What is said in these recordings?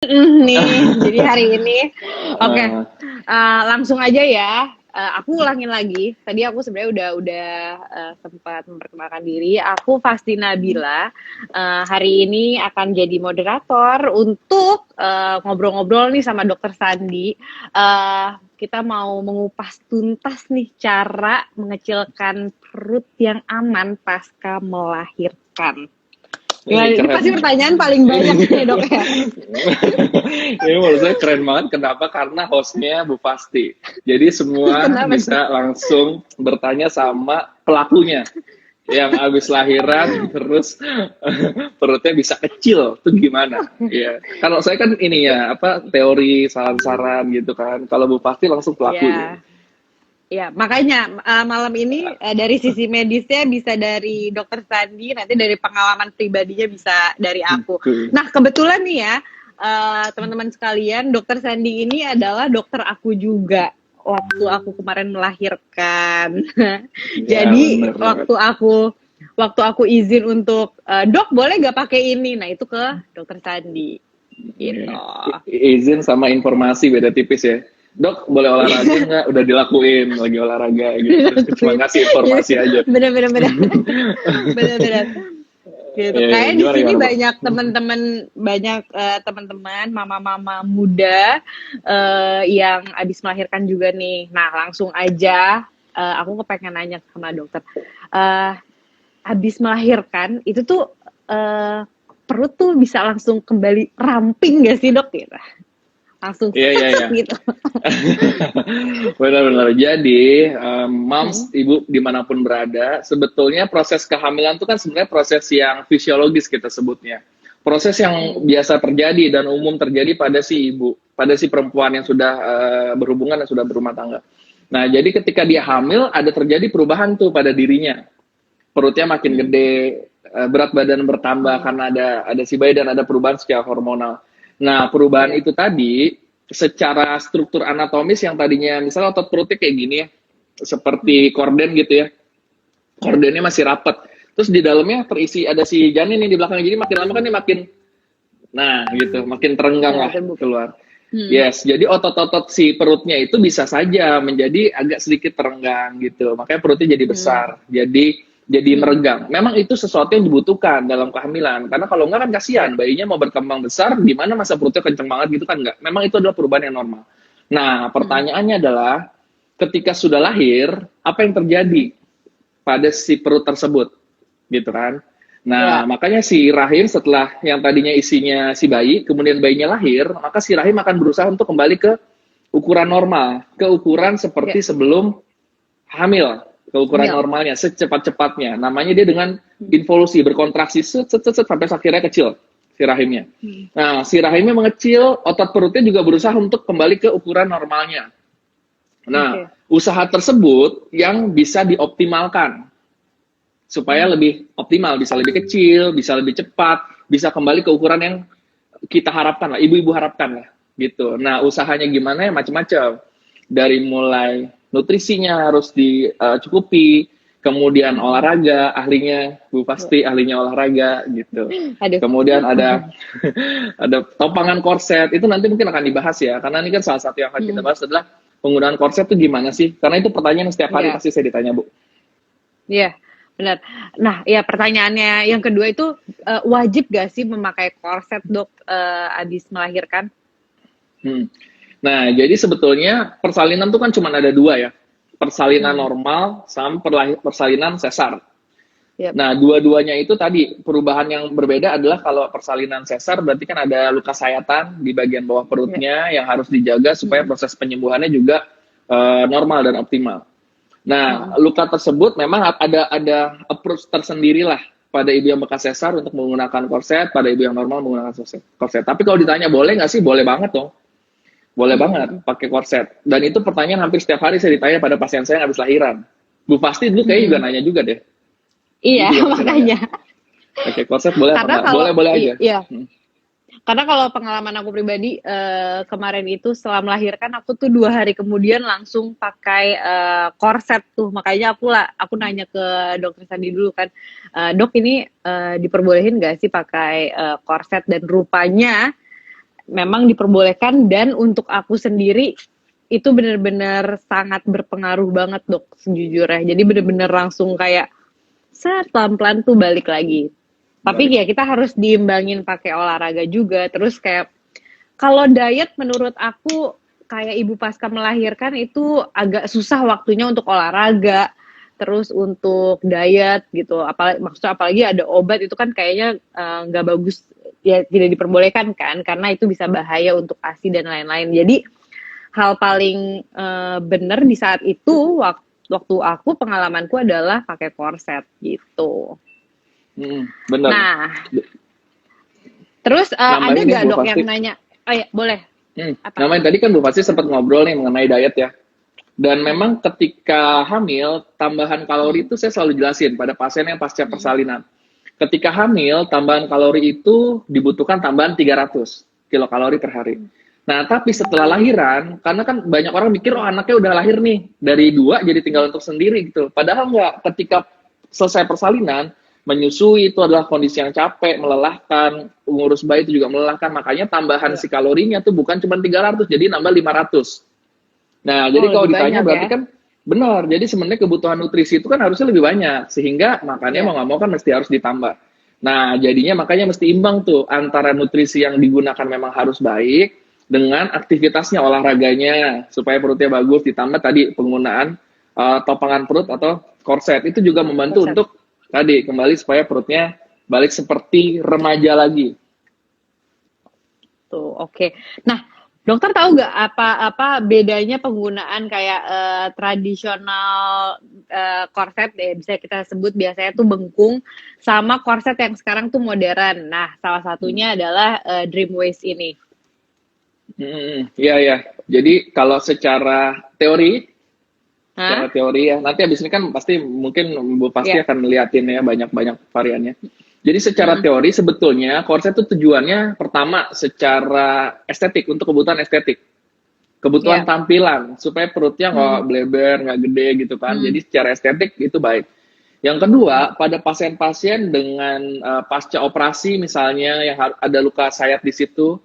Nih, jadi hari ini, oke, Eh, langsung aja ya. Aku ulangin lagi. Tadi aku sebenarnya udah sempat memperkenalkan diri. Aku Fasti Nabila. Hari ini akan jadi moderator untuk ngobrol-ngobrol nih sama Dokter Sandi. Kita mau mengupas tuntas nih cara mengecilkan perut yang aman pasca melahirkan. Ya, ini keren. pasti pertanyaan paling banyak nih dok ya. Ini menurut saya keren banget. Kenapa? Karena hostnya Bu Pasti. Jadi semua Kenapa tuh? bisa langsung bertanya sama pelakunya yang habis lahiran terus perutnya bisa kecil tuh gimana ya, kalau saya kan ini ya apa teori saran-saran gitu kan, kalau Bu Pasti langsung pelakunya. Ya, ya makanya malam ini dari sisi medisnya bisa dari Dokter Sandi, nanti dari pengalaman pribadinya bisa dari aku. Gitu. Nah kebetulan nih ya teman-teman sekalian, Dokter Sandi ini adalah dokter aku juga waktu aku kemarin melahirkan. Ya Jadi bener banget. waktu aku izin untuk dok boleh gak pakai ini, nah itu ke Dokter Sandi gitu. Ya. Izin sama informasi beda tipis ya. Dok, boleh olahraga nggak? Udah dilakuin, lagi olahraga gitu. Cuma ngasih informasi aja. Bener-bener bener-bener gitu. Kayak di Gimana sini gimana, Bro? banyak teman-teman mama-mama muda yang habis melahirkan juga nih. Nah langsung aja aku kepengen nanya sama dokter. Eh, Habis melahirkan itu tuh perut tuh bisa langsung kembali ramping gak sih dok? Gitu. Langsung Iya, iya, iya. gitu. Benar-benar. Jadi, Hmm. moms, ibu dimanapun berada, sebetulnya proses kehamilan itu kan sebenarnya proses yang fisiologis kita sebutnya. Proses yang Hmm. biasa terjadi dan umum terjadi pada si ibu, pada si perempuan yang sudah berhubungan dan sudah berumah tangga. Nah, jadi ketika dia hamil, ada terjadi perubahan tuh pada dirinya. Perutnya makin Hmm. gede, berat badan bertambah Hmm. karena ada si bayi dan ada perubahan secara hormonal. Nah, perubahan Iya. itu tadi secara struktur anatomis yang tadinya misalnya otot perutnya kayak gini ya, Hmm. seperti korden gitu ya, Iya. kordennya masih rapat. Terus di dalamnya terisi ada si janin nih di belakangnya, jadi makin lama kan ini makin, nah gitu, makin terenggang Nah, lah terbuka. keluar. Hmm. Yes, jadi otot-otot si perutnya itu bisa saja menjadi agak sedikit terenggang gitu. Makanya perutnya jadi Hmm. besar. Jadi Hmm. meregang. Memang itu sesuatu yang dibutuhkan dalam kehamilan. Karena kalau enggak kan kasihan, Ya. bayinya mau berkembang besar, di mana masa perutnya kenceng banget gitu kan enggak. Memang itu adalah perubahan yang normal. Nah, Hmm. pertanyaannya adalah ketika sudah lahir, apa yang Hmm. terjadi pada si perut tersebut? Gitu kan. Nah, Ya. makanya si rahim setelah yang tadinya isinya si bayi, kemudian bayinya lahir, maka si rahim akan berusaha untuk kembali ke ukuran normal, ke ukuran seperti Ya. sebelum hamil, ke ukuran Hamil. normalnya secepat-cepatnya. Namanya dia dengan Hmm. involusi, berkontraksi sampai akhirnya kecil si rahimnya. Hmm. Nah, si rahimnya mengecil, otot perutnya juga berusaha untuk kembali ke ukuran normalnya. Nah, Oke. usaha tersebut yang bisa dioptimalkan supaya Hmm. lebih optimal, bisa lebih kecil, bisa lebih cepat, bisa kembali ke ukuran yang kita harapkan lah, ibu-ibu harapkan lah, gitu. Nah, usahanya gimana ya macam-macam. Dari mulai nutrisinya harus dicukupi, kemudian Hmm. olahraga, ahlinya Bu Ya. Pasti ahlinya olahraga gitu. Aduh. Kemudian ada ada topangan korset, itu nanti mungkin akan dibahas ya, karena ini kan salah satu yang akan kita Hmm. bahas adalah penggunaan korset itu gimana sih? Karena itu pertanyaan yang setiap hari Ya. pasti saya ditanya, Bu. Iya, benar. Nah, ya pertanyaannya yang kedua itu wajib gak sih memakai korset dok abis melahirkan? Hmm. Nah, jadi sebetulnya persalinan tuh kan cuma ada dua ya. Persalinan Hmm. normal sama persalinan sesar. Yep. Nah, dua-duanya itu tadi perubahan yang berbeda adalah kalau persalinan sesar berarti kan ada luka sayatan di bagian bawah Yep. perutnya yang harus dijaga supaya Hmm. proses penyembuhannya juga normal dan optimal. Hmm. Nah, luka tersebut memang ada approach tersendiri lah pada ibu yang bekas sesar untuk menggunakan korset, pada ibu yang normal menggunakan korset. Tapi kalau ditanya boleh nggak sih? Boleh banget dong. Boleh banget Hmm. pakai korset. Dan itu pertanyaan hampir setiap hari saya ditanya pada pasien saya yang habis lahiran. Bu Pasti dulu kayaknya juga Hmm. nanya juga deh. Dulu Iya, juga pasti nanya. makanya. Pakai korset boleh apa Karena enggak? kalau Boleh, boleh aja. iya, karena kalau pengalaman aku pribadi kemarin itu setelah melahirkan aku tuh 2 hari kemudian langsung pakai korset tuh, makanya aku nanya ke dokter Sandi dulu kan, dok ini diperbolehin nggak sih pakai korset, dan rupanya memang diperbolehkan, dan untuk aku sendiri itu benar-benar sangat berpengaruh banget dok sejujurnya. Jadi benar-benar langsung kayak pelan-pelan tuh balik lagi. Tapi ya kita harus diimbangin pakai olahraga juga. Terus kayak kalau diet menurut aku kayak ibu pasca melahirkan itu agak susah waktunya untuk olahraga, terus untuk diet gitu. Apalagi ada obat itu kan kayaknya nggak bagus, ya tidak diperbolehkan kan, karena itu bisa bahaya untuk ASI dan lain-lain. Jadi hal paling benar di saat itu waktu aku pengalamanku adalah pakai korset gitu. Benar. Nah, terus ada nggak dok yang nanya? Oh ya, boleh. Namanya tadi kan Bu Fasti sempat ngobrol nih mengenai diet ya. Dan memang ketika hamil, tambahan kalori itu saya selalu jelasin pada pasien yang pasca persalinan. Ketika hamil, tambahan kalori itu dibutuhkan tambahan 300 kilokalori per hari. Nah, tapi setelah lahiran, karena kan banyak orang mikir, oh anaknya udah lahir nih, dari 2 jadi tinggal untuk sendiri gitu. Padahal enggak, ketika selesai persalinan, menyusui itu adalah kondisi yang capek, melelahkan, ngurus bayi itu juga melelahkan, makanya tambahan si kalorinya tuh bukan cuma 300, jadi nambah 500. Nah, jadi kalau ditanya berarti kan benar, jadi sebenarnya kebutuhan nutrisi itu kan harusnya lebih banyak, sehingga makannya mau nggak mau kan mesti harus ditambah. Nah, jadinya makanya mesti imbang tuh, antara nutrisi yang digunakan memang harus baik, dengan aktivitasnya, olahraganya, supaya perutnya bagus, ditambah tadi penggunaan topangan perut atau korset, itu juga membantu untuk tadi kembali supaya perutnya balik seperti remaja lagi. Tuh, oke. Nah, dokter tahu nggak apa bedanya penggunaan kayak tradisional korset ya, bisa kita sebut biasanya tuh bengkung, sama korset yang sekarang tuh modern. Nah, salah satunya adalah Dream Waist ini. Iya. Jadi kalau secara teori ya, nanti abis ini kan pasti mungkin Bu Fasti akan melihatin ya banyak variannya. Jadi secara teori sebetulnya korset itu tujuannya pertama secara estetik, untuk kebutuhan estetik, kebutuhan tampilan, supaya perutnya nggak bleber, nggak gede gitu kan. Jadi secara estetik itu baik. Yang kedua, pada pasien-pasien dengan pasca operasi misalnya yang ada luka sayat di situ,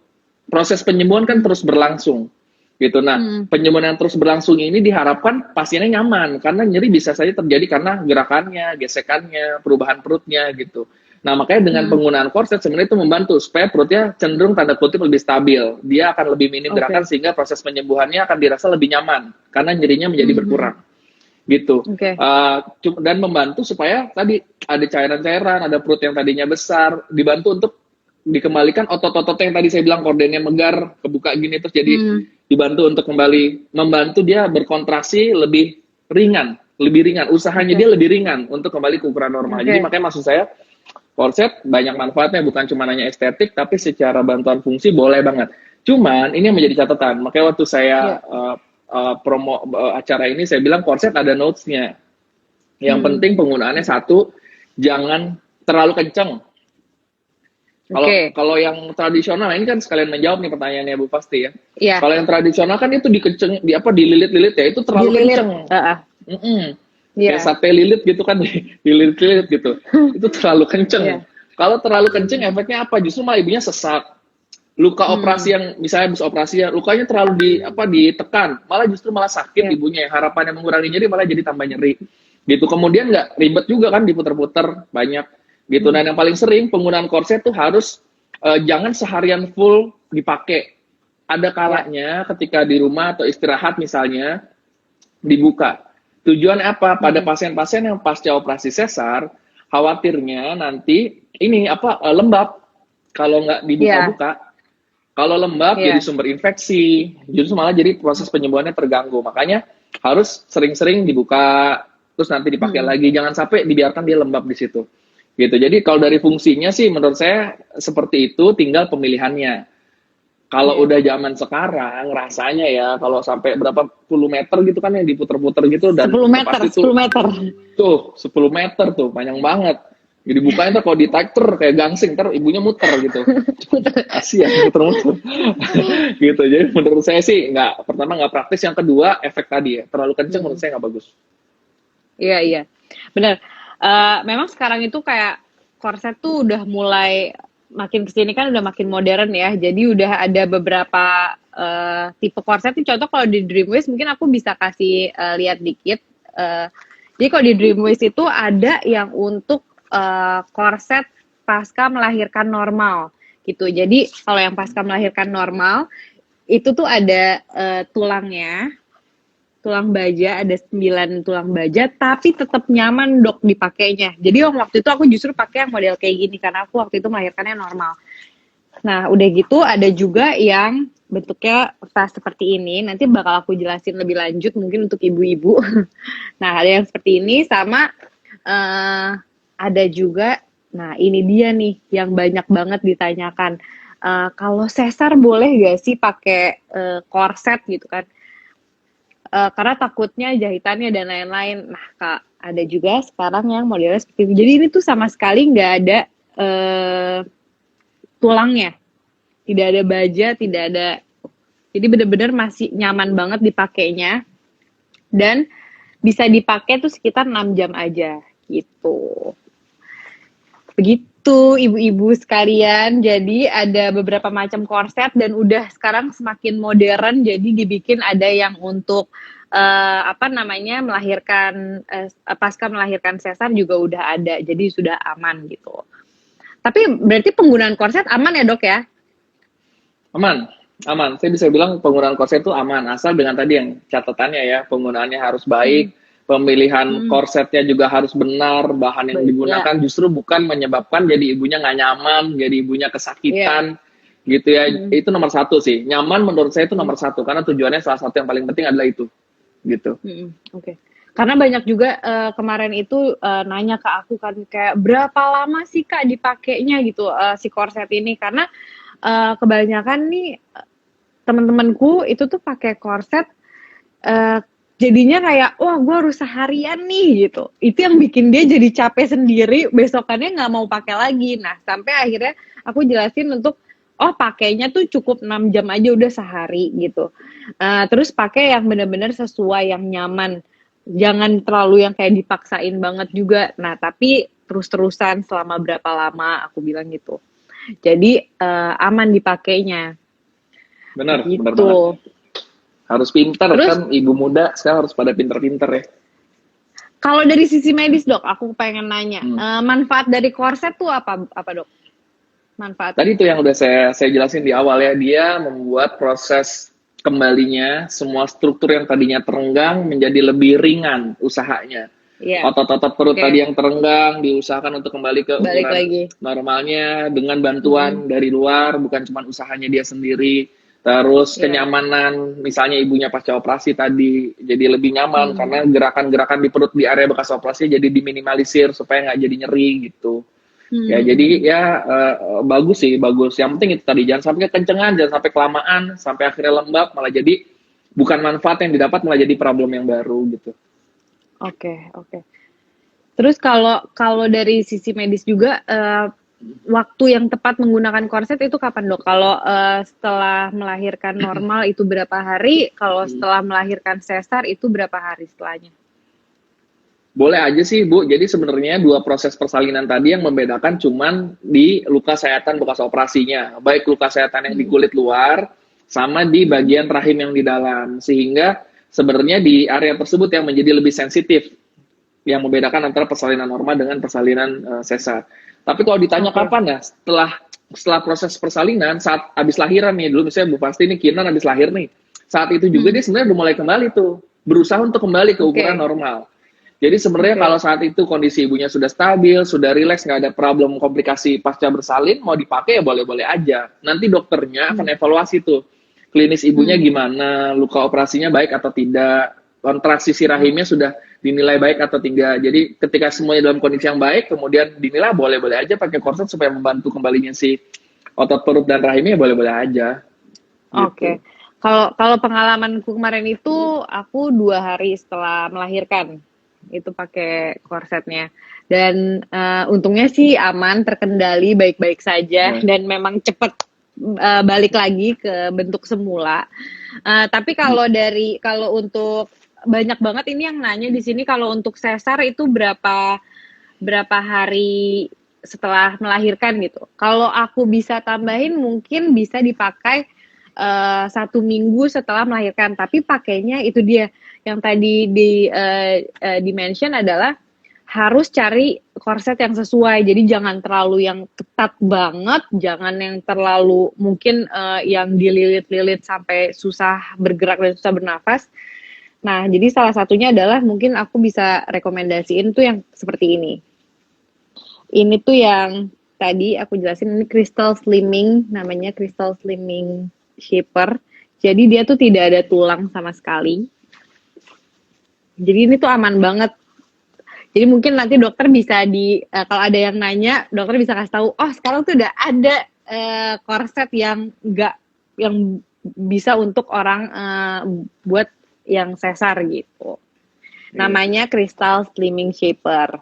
proses penyembuhan kan terus berlangsung. Gitu. Nah, penyembuhan yang terus berlangsung ini diharapkan pasiennya nyaman, karena nyeri bisa saja terjadi karena gerakannya, gesekannya, perubahan perutnya gitu. Nah, makanya dengan penggunaan korset sebenarnya itu membantu supaya perutnya cenderung tanda kutip lebih stabil. Dia akan lebih minim gerakan sehingga proses penyembuhannya akan dirasa lebih nyaman karena nyerinya menjadi berkurang. Gitu. Dan membantu supaya tadi ada cairan-cairan, ada perut yang tadinya besar, dibantu untuk dikembalikan otot-otot yang tadi saya bilang kordennya megar, kebuka gini terus jadi dibantu untuk kembali, membantu dia berkontraksi lebih ringan, usahanya dia lebih ringan untuk kembali ke ukuran normal. Jadi makanya maksud saya korset banyak manfaatnya, bukan cuma hanya estetik, tapi secara bantuan fungsi boleh banget. Cuman ini yang menjadi catatan, makanya waktu saya promo acara ini saya bilang korset ada notes-nya. Yang penting penggunaannya satu, jangan terlalu kenceng. Kalau yang tradisional, ini kan sekalian menjawab nih pertanyaannya Bu Fasti ya. Kalau yang tradisional kan itu dililit-lilit ya, itu terlalu kenceng. Kayak sate lilit gitu kan, dililit-lilit gitu. Itu terlalu kenceng. Kalau terlalu kenceng efeknya apa? Justru malah ibunya sesak. Luka operasi yang misalnya habis operasi ya, lukanya terlalu ditekan, malah justru malah sakit ibunya. Harapannya mengurangi nyeri malah jadi tambah nyeri. Gitu. Kemudian nggak ribet juga kan, diputer-puter banyak. Gitu. Nah, yang paling sering penggunaan korset tuh harus jangan seharian full dipakai. Ada kalanya ketika di rumah atau istirahat misalnya dibuka. Tujuannya apa? Pada pasien-pasien yang pasca operasi sesar, khawatirnya nanti ini lembab kalau nggak dibuka-buka. Kalau lembab jadi sumber infeksi, justru malah jadi proses penyembuhannya terganggu. Makanya harus sering-sering dibuka, terus nanti dipakai lagi. Jangan sampai dibiarkan dia lembab di situ. Gitu. Jadi kalau dari fungsinya sih menurut saya seperti itu, tinggal pemilihannya. Kalau udah zaman sekarang rasanya ya kalau sampai berapa puluh meter gitu kan yang diputer-puter gitu, dan 10 meter. Tuh 10 meter tuh panjang banget. Jadi bukanya tuh kalau ditarik kayak gangsing, ntar ibunya muter gitu. Kasihan muter-muter. Gitu. Jadi menurut saya sih pertama nggak praktis, yang kedua efek tadi ya terlalu kenceng menurut saya nggak bagus. Iya benar. Memang sekarang itu kayak korset tuh udah mulai makin kesini kan udah makin modern ya. Jadi udah ada beberapa tipe korset nih. Contoh kalau di Dreamwish mungkin aku bisa kasih lihat dikit. Eh, jadi kalau di Dreamwish itu ada yang untuk korset pasca melahirkan normal gitu. Jadi kalau yang pasca melahirkan normal itu tuh ada tulangnya, tulang baja, ada 9 tulang baja, tapi tetap nyaman dok dipakainya. Jadi waktu itu aku justru pakai yang model kayak gini karena aku waktu itu melahirkannya normal. Nah udah gitu ada juga yang bentuknya tas seperti ini. Nanti bakal aku jelasin lebih lanjut mungkin untuk ibu-ibu. Nah ada yang seperti ini sama ada juga. Nah ini dia nih yang banyak banget ditanyakan. Kalau sesar boleh gak sih pakai korset gitu kan? Karena takutnya jahitannya dan lain-lain. Nah, Kak, ada juga sekarang yang modelnya seperti itu. Jadi ini tuh sama sekali nggak ada tulangnya, tidak ada baja, tidak ada. Jadi benar-benar masih nyaman banget dipakainya dan bisa dipakai tuh sekitar 6 jam aja gitu. Begitu ibu-ibu sekalian. Jadi ada beberapa macam korset dan udah sekarang semakin modern. Jadi dibikin ada yang untuk melahirkan pasca melahirkan sesar juga udah ada. Jadi sudah aman gitu. Tapi berarti penggunaan korset aman ya dok ya? Aman, aman. Saya bisa bilang penggunaan korset itu aman, asal dengan tadi yang catatannya ya, penggunaannya harus baik, pemilihan korsetnya juga harus benar, bahan yang digunakan justru bukan menyebabkan jadi ibunya nggak nyaman, jadi ibunya kesakitan, gitu ya. Itu nomor satu sih. Nyaman menurut saya itu nomor satu, karena tujuannya salah satu yang paling penting adalah itu, gitu. Oke. Karena banyak juga kemarin itu nanya ke aku kan kayak berapa lama sih Kak dipakainya gitu si korset ini karena kebanyakan nih teman-temanku itu tuh pakai korset jadinya kayak wah gue harus seharian nih gitu. Itu yang bikin dia jadi capek sendiri, besokannya nggak mau pakai lagi. Nah sampai akhirnya aku jelasin untuk pakainya tuh cukup 6 jam aja udah sehari gitu. Terus pakai yang benar-benar sesuai yang nyaman. Jangan terlalu yang kayak dipaksain banget juga. Nah, tapi terus-terusan selama berapa lama aku bilang gitu. Jadi aman dipakainya. Benar, Gitu. benar banget. Harus pintar kan, ibu muda sekarang harus pada pintar-pintar ya. Kalau dari sisi medis dok, aku pengen nanya, manfaat dari korset tuh apa dok? Manfaat. Tadi itu yang udah saya jelasin di awal ya, dia membuat proses kembalinya semua struktur yang tadinya terenggang menjadi lebih ringan usahanya. Otot-otot perut tadi yang terenggang diusahakan untuk kembali ke ukuran normalnya dengan bantuan dari luar, bukan cuma usahanya dia sendiri. Terus kenyamanan, misalnya ibunya pasca operasi tadi jadi lebih nyaman karena gerakan-gerakan di perut di area bekas operasi jadi diminimalisir supaya nggak jadi nyeri gitu. Ya jadi ya bagus sih, bagus. Yang penting itu tadi jangan sampai kekencengan, jangan sampai kelamaan, sampai akhirnya lembab malah jadi bukan manfaat yang didapat malah jadi problem yang baru gitu. Oke. Terus kalau dari sisi medis juga waktu yang tepat menggunakan korset itu kapan dok? Kalau setelah melahirkan normal itu berapa hari? Kalau setelah melahirkan sesar itu berapa hari setelahnya? Boleh aja sih Bu, jadi sebenarnya dua proses persalinan tadi yang membedakan cuman di luka sayatan bekas operasinya. Baik luka sayatan yang di kulit luar, sama di bagian rahim yang di dalam. Sehingga sebenarnya di area tersebut yang menjadi lebih sensitif, yang membedakan antara persalinan normal dengan persalinan sesar. Tapi kalau ditanya kapan ya, setelah proses persalinan, saat habis lahiran nih, dulu misalnya Bu Pasti nih, Kinan habis lahir nih, saat itu juga dia sebenarnya udah mulai kembali tuh, berusaha untuk kembali ke ukuran normal. Jadi sebenarnya kalau saat itu kondisi ibunya sudah stabil, sudah rileks, nggak ada problem komplikasi pasca bersalin, mau dipakai ya boleh-boleh aja. Nanti dokternya akan evaluasi tuh, klinis ibunya gimana, luka operasinya baik atau tidak, kontraksi si rahimnya sudah dinilai baik atau tidak. Jadi ketika semuanya dalam kondisi yang baik, kemudian dinilai boleh-boleh aja pakai korset supaya membantu kembalinya si otot perut dan rahimnya, boleh-boleh aja. Oke. Kalau pengalamanku kemarin itu, aku 2 hari setelah melahirkan itu pakai korsetnya dan untungnya sih aman, terkendali baik-baik saja dan memang cepat balik lagi ke bentuk semula. Tapi kalau untuk banyak banget ini yang nanya di sini kalau untuk sesar itu berapa hari setelah melahirkan gitu. Kalau aku bisa tambahin mungkin bisa dipakai 1 minggu setelah melahirkan. Tapi pakainya itu dia yang tadi di mention adalah harus cari korset yang sesuai. Jadi jangan terlalu yang ketat banget, jangan yang terlalu mungkin yang dililit-lilit sampai susah bergerak dan susah bernafas. Nah, jadi salah satunya adalah mungkin aku bisa rekomendasiin tuh yang seperti ini. Ini tuh yang tadi aku jelasin, ini Crystal Slimming, namanya Crystal Slimming Shaper. Jadi dia tuh tidak ada tulang sama sekali. Jadi ini tuh aman banget. Jadi mungkin nanti dokter bisa kalau ada yang nanya, dokter bisa kasih tahu, oh sekarang tuh udah ada korset yang bisa untuk orang buat yang sesar gitu. Namanya Crystal Slimming Shaper.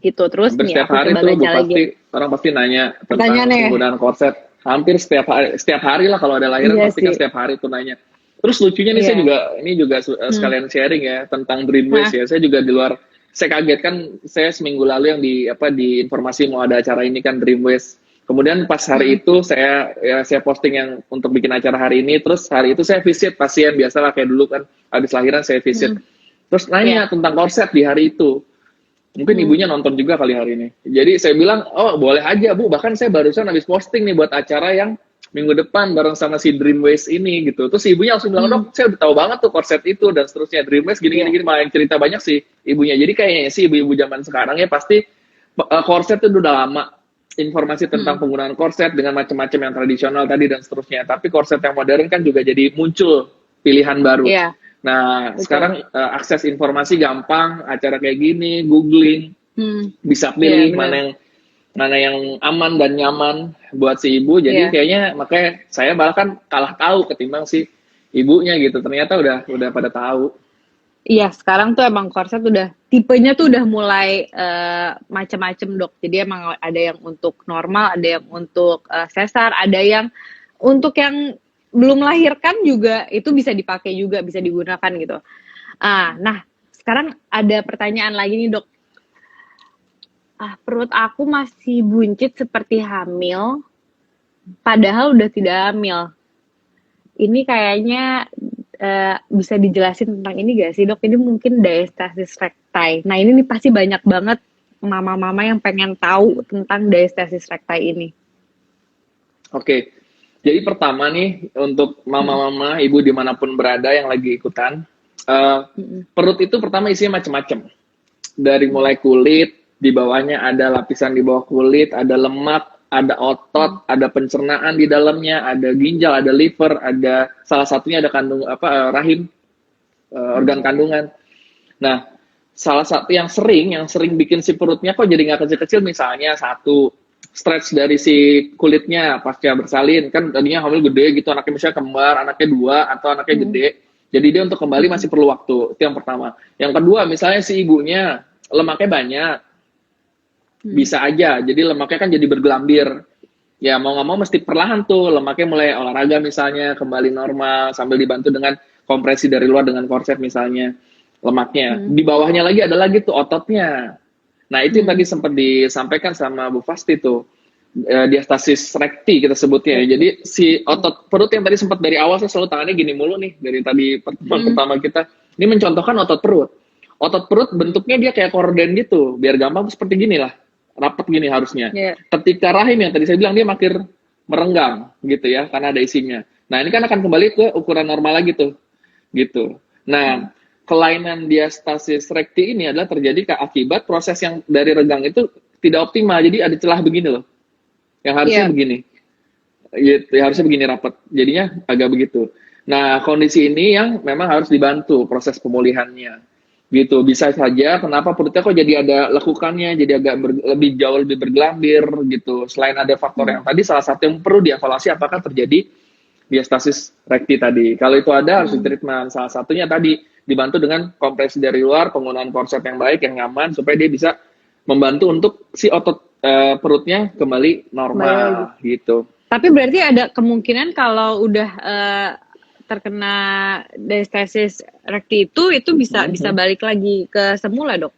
Gitu. Terus Hampir nih setiap aku hari coba tuh baca lagi. orang pasti nanya tentang Pertanyaannya. penggunaan korset. Hampir setiap hari lah kalau ada lahiran Iya pasti kan sih. setiap hari tuh nanya. Terus lucunya nih Iya. saya juga sekalian sharing ya tentang Dream Waist ya. Saya juga di luar, saya kaget kan, saya seminggu lalu yang di informasi mau ada acara ini kan Dream Waist. Kemudian pas hari itu saya posting yang untuk bikin acara hari ini, terus hari itu saya visit pasien biasalah kayak dulu kan habis lahiran saya visit. Terus nanya tentang korset di hari itu. Mungkin ibunya nonton juga kali hari ini. Jadi saya bilang, oh boleh aja Bu, bahkan saya barusan habis posting nih buat acara yang minggu depan bareng sama si Dream Waist ini gitu. Terus ibunya langsung bilang, dok saya udah tahu banget tuh korset itu dan seterusnya. Dream Waist gini-gini, malah yang cerita banyak sih ibunya. Jadi kayaknya sih ibu-ibu zaman sekarang ya pasti korset itu udah lama. Informasi tentang penggunaan korset dengan macam-macam yang tradisional tadi dan seterusnya. Tapi korset yang modern kan juga jadi muncul pilihan baru. Iya. Nah, sekarang akses informasi gampang, acara kayak gini, googling, bisa pilih mana yang aman dan nyaman buat si ibu. Jadi kayaknya makanya saya malah kan kalah tahu ketimbang si ibunya gitu. Ternyata udah pada tahu. Iya, sekarang tuh emang korset udah tipenya tuh udah mulai macam-macam dok. Jadi emang ada yang untuk normal, ada yang untuk sesar, ada yang untuk yang belum melahirkan juga itu bisa dipakai juga, bisa digunakan gitu. Nah, sekarang ada pertanyaan lagi nih dok. Perut aku masih buncit seperti hamil, padahal udah tidak hamil. Ini kayaknya bisa dijelasin tentang ini gak sih dok? Ini mungkin diastasis recti. Nah ini nih pasti banyak banget mama-mama yang pengen tahu tentang diastasis recti ini. Oke. Jadi pertama nih untuk mama-mama, ibu dimanapun berada yang lagi ikutan, perut itu pertama isinya macam-macam. Dari mulai kulit, di bawahnya ada lapisan di bawah kulit, ada lemak, ada otot, ada pencernaan di dalamnya, ada ginjal, ada liver, ada salah satunya ada rahim, organ kandungan. Nah, salah satu yang sering bikin si perutnya kok jadi nggak kecil-kecil, misalnya satu, stretch dari si kulitnya pasca bersalin, kan tadinya hamil gede gitu, anaknya misalnya kembar, anaknya 2 atau anaknya gede, jadi dia untuk kembali masih perlu waktu. Itu yang pertama. Yang kedua, misalnya si ibunya lemaknya banyak, bisa aja, jadi lemaknya kan jadi bergelambir, ya mau nggak mau mesti perlahan tuh lemaknya mulai olahraga misalnya kembali normal sambil dibantu dengan kompresi dari luar dengan korset misalnya lemaknya. Di bawahnya lagi ada lagi tuh ototnya. Nah itu yang tadi sempat disampaikan sama Bu Fasti tuh, diastasis recti kita sebutnya. Jadi si otot perut yang tadi sempat dari awal saya selalu tangannya gini mulu nih dari tadi pertemuan pertama kita. Ini mencontohkan otot perut. Otot perut bentuknya dia kayak korden gitu, biar gampang seperti gini lah, rapat gini harusnya. Ketika rahim yang tadi saya bilang dia makin merenggang gitu ya, karena ada isinya. Nah ini kan akan kembali ke ukuran normal lagi tuh, gitu. Nah kelainan diastasis recti ini adalah terjadi akibat proses yang dari renggang itu tidak optimal. Jadi ada celah begini loh, yang harusnya begini, gitu, harusnya begini rapat. Jadinya agak begitu. Nah kondisi ini yang memang harus dibantu proses pemulihannya, gitu. Bisa saja kenapa perutnya kok jadi ada lekukannya, jadi agak jauh lebih bergelambir, gitu. Selain ada faktor yang tadi, salah satu yang perlu dievaluasi apakah terjadi diastasis recti tadi. Kalau itu ada harus di-treatment. Salah satunya tadi dibantu dengan kompresi dari luar, penggunaan korset yang baik, yang nyaman, supaya dia bisa membantu untuk si otot perutnya kembali normal, gitu. Tapi berarti ada kemungkinan kalau udah terkena diastasis recti itu bisa balik lagi ke semula dok?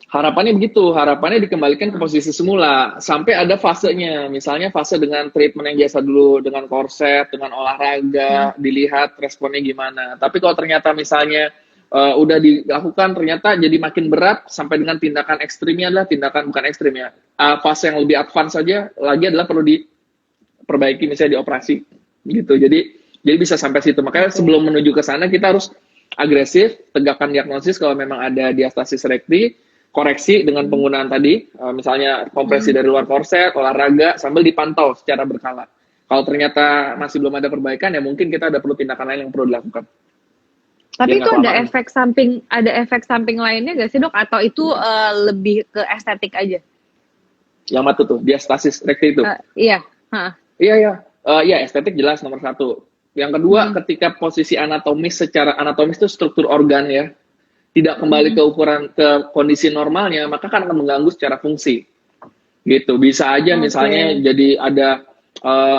Harapannya begitu, harapannya dikembalikan ke posisi semula sampai ada fasenya. Misalnya fase dengan treatment yang biasa dulu, dengan korset, dengan Hmm. olahraga, dilihat responnya gimana. Tapi kalau ternyata misalnya udah dilakukan ternyata jadi makin berat sampai dengan tindakan ekstrimnya adalah tindakan bukan ekstrim ya. Fase yang lebih advance saja lagi adalah perlu diperbaiki misalnya dioperasi gitu. Jadi bisa sampai situ. Makanya Oke. sebelum menuju ke sana kita harus agresif, tegakkan diagnosis kalau memang ada diastasis rekti, koreksi dengan Hmm. penggunaan tadi, misalnya kompresi Hmm. dari luar korset, olahraga, sambil dipantau secara berkala. Kalau ternyata masih belum ada perbaikan, ya mungkin kita ada perlu tindakan lain yang perlu dilakukan, biar Tapi itu nggak kelamaan. ada efek samping lainnya gak sih dok? Atau itu lebih ke estetik aja? Yang matu tuh, diastasis rekti itu. Iya. Hah. Iya, iya. Iya, estetik jelas nomor satu. Yang kedua, Hmm. ketika posisi anatomis, secara anatomis itu struktur organ ya, tidak kembali Hmm. ke ukuran, ke kondisi normalnya, maka kan akan mengganggu secara fungsi. Gitu bisa aja misalnya Oke. jadi ada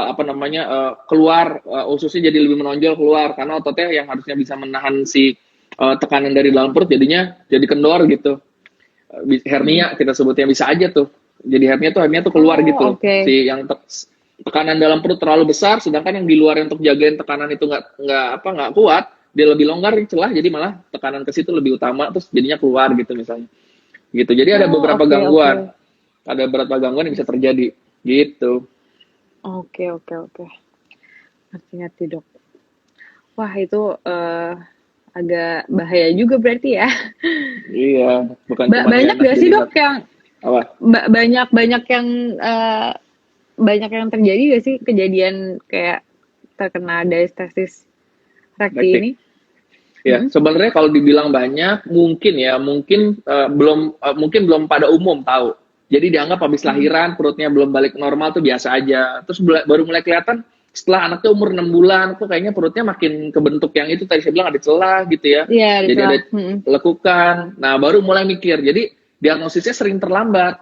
apa namanya keluar ususnya jadi lebih menonjol keluar karena ototnya yang harusnya bisa menahan si tekanan dari dalam perut jadinya jadi kendor gitu. Hmm. Hernia kita sebutnya bisa aja tuh jadi hernia tuh keluar Oh, gitu oke. si yang tekanan dalam perut terlalu besar sedangkan yang di luar untuk jagain tekanan itu nggak kuat dia lebih longgar celah jadi malah tekanan ke situ lebih utama terus jadinya keluar gitu misalnya gitu jadi ada Oh, beberapa oke, oke. gangguan yang bisa terjadi gitu. Oke, oke, oke. Ngerti-ngerti dok. Wah, itu agak bahaya juga berarti ya. Iya, bukan cuma Banyak enak gak sih jadi dok yang apa. banyak banyak yang eh, banyak yang terjadi gak sih kejadian kayak terkena diastasis rekti ini? Hektik. Ya, Hmm? sebenarnya kalau dibilang banyak, mungkin belum pada umum tahu. Jadi dianggap habis Hmm. lahiran perutnya belum balik normal tuh biasa aja. Terus baru mulai kelihatan setelah anaknya umur 6 bulan tuh kayaknya perutnya makin kebentuk yang itu tadi saya bilang ada celah gitu ya. Iya, Jadi ada diselah. Hmm. lekukan. Nah, baru mulai mikir. Jadi diagnosisnya sering terlambat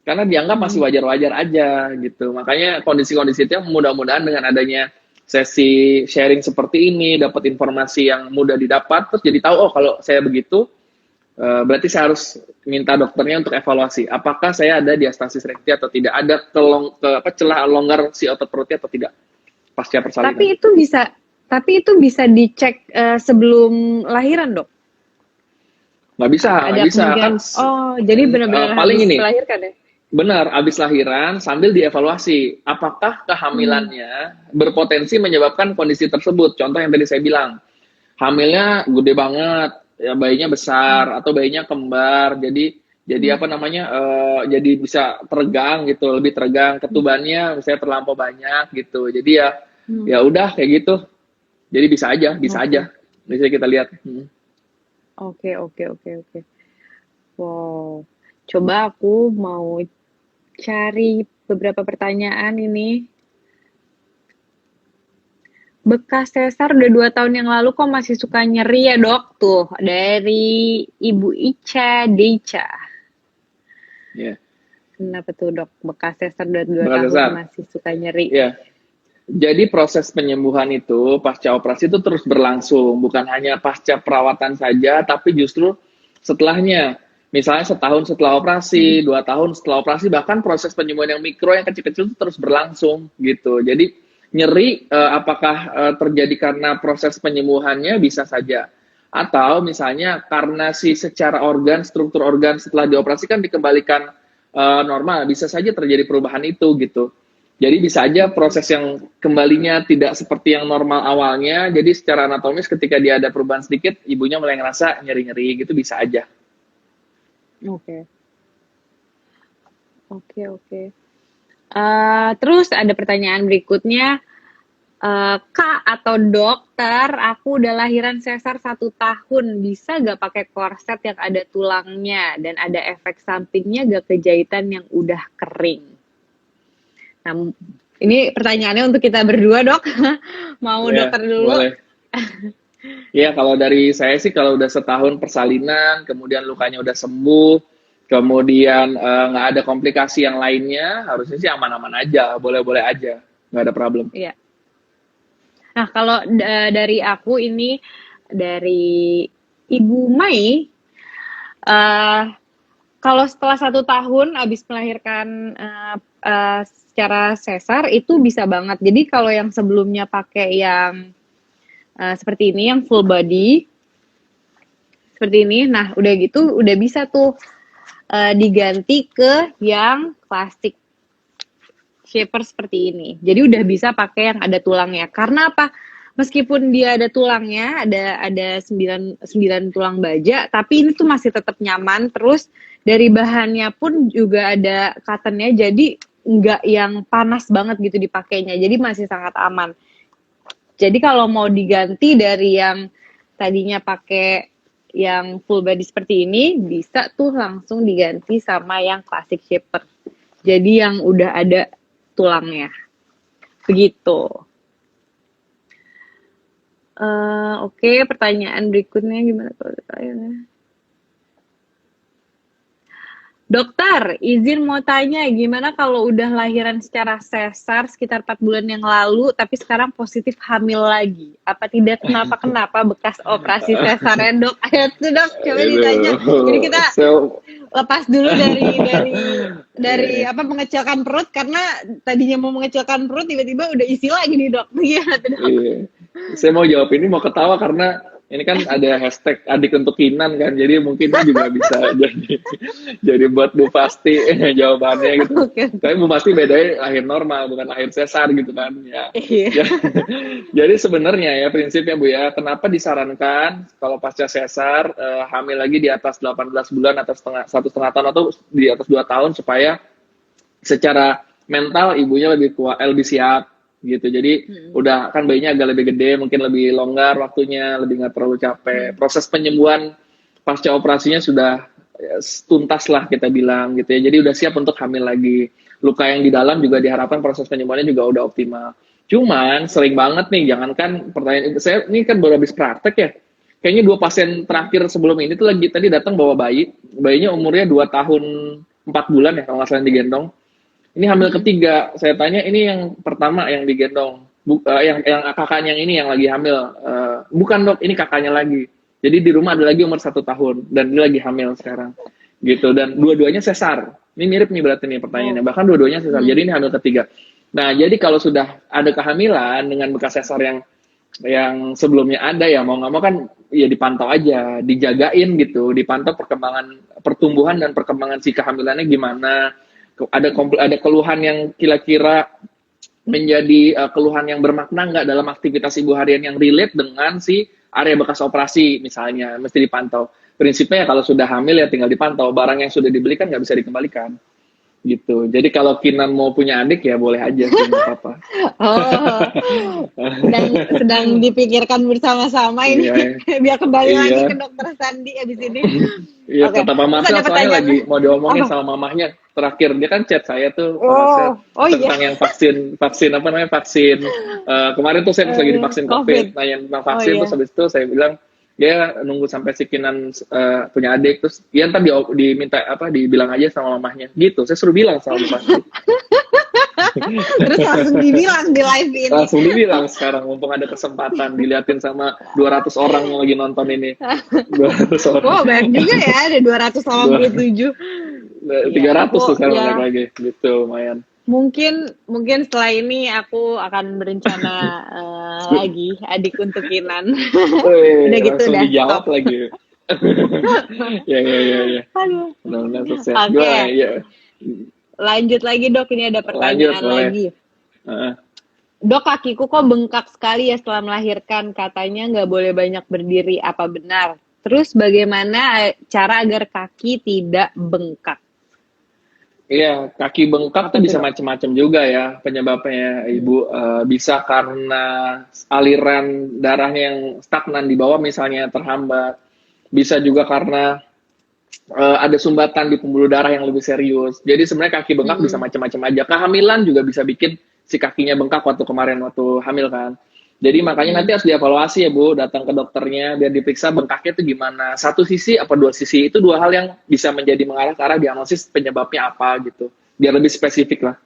karena dianggap masih Hmm. wajar-wajar aja gitu. Makanya kondisi-kondisi itu yang mudah-mudahan dengan adanya sesi sharing seperti ini, dapat informasi yang mudah didapat, terus jadi tahu, oh kalau saya begitu, berarti saya harus minta dokternya untuk evaluasi. Apakah saya ada diastasis rekti atau tidak, ada celah longgar si otot perutnya atau tidak, pasca persalinan. Tapi itu bisa tapi itu bisa dicek sebelum lahiran, Dok? Nggak Ada bisa. Kan kemungkinan. Oh, jadi benar-benar paling habis ini, melahirkan ya? benar, abis lahiran sambil dievaluasi apakah Hmm. kehamilannya berpotensi menyebabkan kondisi tersebut. Contoh yang tadi saya bilang, hamilnya gede banget, ya bayinya Hmm. besar atau bayinya kembar, jadi Hmm. apa namanya, jadi bisa teregang gitu, lebih teregang, Hmm. ketubannya misalnya terlampau banyak gitu. Jadi ya Hmm. ya udah kayak gitu. Jadi bisa aja. Oke. Bisa kita lihat. Oke, oke, oke, oke. Wow. Coba aku mau cari beberapa pertanyaan ini. Bekas sesar udah 2 tahun yang lalu kok masih suka nyeri ya dok? Tuh, dari Ibu Ica Deica. Ya, Kenapa tuh dok? Bekas sesar udah 2 berat tahun besar. masih suka nyeri. Ya. Jadi proses penyembuhan itu pasca operasi itu terus berlangsung, bukan hanya pasca perawatan saja, tapi justru setelahnya. Misalnya setahun setelah Hmm. operasi, 2 tahun setelah operasi, bahkan proses penyembuhan yang mikro, yang kecil-kecil itu terus berlangsung gitu. Jadi nyeri apakah terjadi karena proses penyembuhannya bisa saja. Atau misalnya karena si secara organ, struktur organ setelah dioperasi kan dikembalikan normal, bisa saja terjadi perubahan itu gitu. Jadi bisa aja Oke, proses yang kembalinya tidak seperti yang normal awalnya. Jadi secara anatomis ketika dia ada perubahan sedikit, ibunya mulai ngerasa nyeri-nyeri gitu bisa aja. oke, oke, oke. Terus ada pertanyaan berikutnya, Kak atau dokter, aku udah lahiran sesar 1 tahun, bisa gak pakai korset yang ada tulangnya dan ada efek sampingnya gak kejahitan yang udah kering? Nah, ini pertanyaannya untuk kita berdua dok, mau Ya, dokter dulu? boleh. Ya, kalau dari saya sih kalau udah setahun persalinan, kemudian lukanya udah sembuh, kemudian nggak ada komplikasi yang lainnya, harusnya sih aman-aman aja, boleh-boleh aja, nggak ada problem. Iya. Nah kalau dari aku ini dari Ibu Mai, uh, Kalau setelah 1 tahun abis melahirkan secara sesar itu bisa banget. Jadi kalau yang sebelumnya pakai yang seperti ini, yang full body seperti ini, nah udah gitu udah bisa tuh diganti ke yang plastik shaper seperti ini. Jadi udah bisa pakai yang ada tulangnya. Karena apa? Meskipun dia ada tulangnya, ada 9 tulang baja, tapi ini tuh masih tetap nyaman. Terus dari bahannya pun juga ada cottonnya, jadi nggak yang panas banget gitu dipakainya. Jadi masih sangat aman. Jadi kalau mau diganti dari yang tadinya pakai yang full body seperti ini, bisa tuh langsung diganti sama yang classic shaper. Jadi yang udah ada tulangnya. Begitu. Oke, pertanyaan berikutnya gimana kalau ditanya? Dokter, izin mau tanya, gimana kalau udah lahiran secara sesar sekitar 4 bulan yang lalu, tapi sekarang positif hamil lagi? Apa tidak kenapa-kenapa bekas operasi sesarnya, Dok? Ayo tuh, Dok, coba ditanya. Jadi kita lepas dulu dari apa mengecilkan perut, karena tadinya mau mengecilkan perut, tiba-tiba udah isi lagi nih, Dok. Iya, Dok. Iya. Saya mau jawab ini, mau ketawa karena ini kan ada hashtag adik untuk Kinan kan, jadi mungkin juga bisa jadi buat Bu Pasti jawabannya gitu. Oke. Tapi Bu Pasti bedanya lahir normal bukan lahir sesar gitu kan ya. Iya. Jadi sebenarnya ya prinsipnya Bu ya, kenapa disarankan kalau pasca sesar hamil lagi di atas 18 bulan atau 1,5 tahun atau di atas 2 tahun supaya secara mental ibunya lebih kuat, lebih siap gitu. Jadi udah kan bayinya agak lebih gede, mungkin lebih longgar waktunya, lebih nggak terlalu capek. Proses penyembuhan pasca operasinya sudah ya, tuntas lah kita bilang gitu ya. Jadi udah siap untuk hamil lagi. Luka yang di dalam juga diharapkan proses penyembuhannya juga udah optimal. Cuman sering banget nih, jangankan pertanyaan saya ini kan baru habis praktek ya. Kayaknya 2 pasien terakhir sebelum ini tuh lagi tadi datang bawa bayi. Bayinya umurnya 2 tahun 4 bulan ya kalau nggak salah yang digendong. Ini hamil ketiga. Saya tanya ini yang pertama yang digendong, yang kakaknya yang ini yang lagi hamil. Bukan Dok, ini kakaknya lagi. Jadi di rumah ada lagi umur 1 tahun dan dia lagi hamil sekarang. Gitu, dan dua-duanya sesar. Ini mirip nih berarti nih pertanyaannya. Bahkan dua-duanya sesar. Jadi ini hamil ketiga. Nah, jadi kalau sudah ada kehamilan dengan bekas sesar yang sebelumnya ada ya mau nggak mau kan ya dipantau aja, dijagain gitu, dipantau pertumbuhan dan perkembangan si kehamilannya gimana. Ada keluhan yang kira-kira menjadi keluhan yang bermakna nggak dalam aktivitas ibu harian yang relate dengan si area bekas operasi misalnya, mesti dipantau. Prinsipnya ya kalau sudah hamil ya tinggal dipantau, barang yang sudah dibeli kan nggak bisa dikembalikan gitu. Jadi kalau Kinan mau punya adik ya boleh aja sih, nggak apa-apa. Oh, sedang dipikirkan bersama-sama ini, biar kembali lagi ke Dokter Sandi abis ini. Iya, kata Pak Marcel soalnya lagi mau diomongin sama mamahnya. Terakhir dia kan chat saya tuh tentang yang vaksin apa namanya vaksin kemarin tuh saya pas lagi divaksin COVID, nanya tentang vaksin terus habis itu saya bilang dia nunggu sampai si Kinan punya adik, terus dia ntar diminta dibilang aja sama mamahnya gitu. Saya suruh bilang sama Bupati. Terus langsung dibilang di live ini. Langsung dibilang sekarang mumpung ada kesempatan diliatin sama 200 orang yang lagi nonton ini. 200 orang. Wow, banyak juga ya, ada 287. 300 tuh sekarang naik lagi gitu, lumayan. Mungkin setelah ini aku akan berencana lagi adik untuk Kinan. Udah gitu langsung dah. Dijawab lagi. Ya. Aduh. Benar-benar sukses. Okay. Lanjut lagi Dok, ini ada pertanyaan lagi. Dok, kakiku kok bengkak sekali ya setelah melahirkan. Katanya nggak boleh banyak berdiri, apa benar? Terus bagaimana cara agar kaki tidak bengkak? Iya, kaki bengkak tuh bisa macam-macam juga ya penyebabnya Ibu. Bisa karena aliran darahnya yang stagnan di bawah misalnya terhambat. Bisa juga karena ada sumbatan di pembuluh darah yang lebih serius. Jadi sebenarnya kaki bengkak bisa macam-macam aja. Kehamilan juga bisa bikin si kakinya bengkak waktu hamil kan. Jadi makanya nanti harus dievaluasi ya Bu, datang ke dokternya biar diperiksa bengkaknya itu gimana. Satu sisi apa dua sisi, itu dua hal yang bisa menjadi mengarah ke arah diagnosis penyebabnya apa gitu. Biar lebih spesifik lah.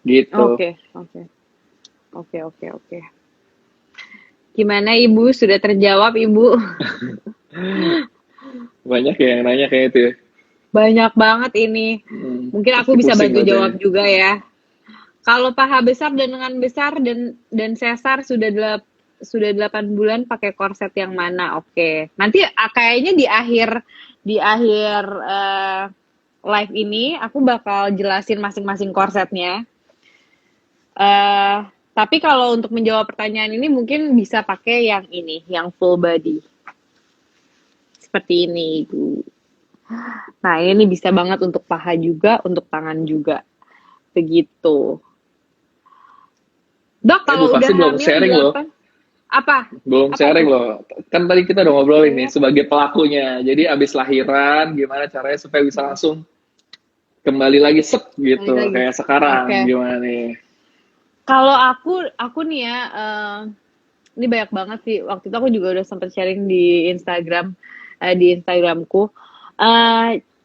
Gitu. Oke. Gimana Ibu? Sudah terjawab Ibu? Banyak ya yang nanya kayak itu ya. banyak banget ini. Mungkin aku Pasti bisa pusing bantu jawab bacanya. juga ya. Kalau paha besar dan lengan besar dan sesar sudah 8 bulan pakai korset yang mana? Oke. Nanti kayaknya di akhir live ini aku bakal jelasin masing-masing korsetnya. Eh tapi kalau untuk menjawab pertanyaan ini mungkin bisa pakai yang ini, yang full body. Seperti ini, Ibu. Nah, ini bisa banget untuk paha juga, untuk tangan juga. Begitu. Dok, Bu, kalau udah pasti belum hamil sharing loh. berapa? Apa? Belum Apa sharing tuh? loh. Kan tadi kita udah ngobrolin nih Boleh. sebagai pelakunya. Jadi abis lahiran, gimana caranya supaya bisa langsung kembali lagi set Balik gitu. lagi. Kayak sekarang, Oke. gimana nih? Kalau aku nih ya, ini banyak banget sih. Waktu itu aku juga udah sempat sharing di Instagramku.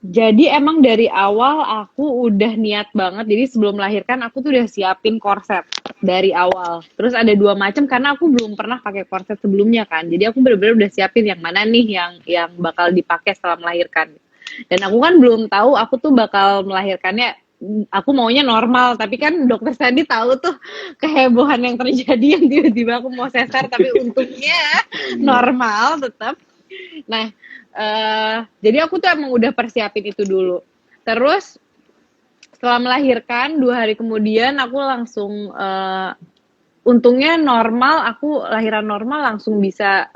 Jadi emang dari awal aku udah niat banget. Jadi sebelum melahirkan aku tuh udah siapin korset dari awal. Terus ada 2 macam karena aku belum pernah pakai korset sebelumnya kan. Jadi aku bener-bener udah siapin yang mana nih yang bakal dipakai setelah melahirkan. Dan aku kan belum tahu aku tuh bakal melahirkannya, aku maunya normal, tapi kan dokter Sandi tahu tuh kehebohan yang terjadi yang tiba-tiba aku mau sesar, tapi untungnya normal tetap. Nah, jadi aku tuh emang udah persiapin itu dulu. Terus setelah melahirkan 2 hari kemudian aku langsung untungnya normal, aku lahiran normal langsung bisa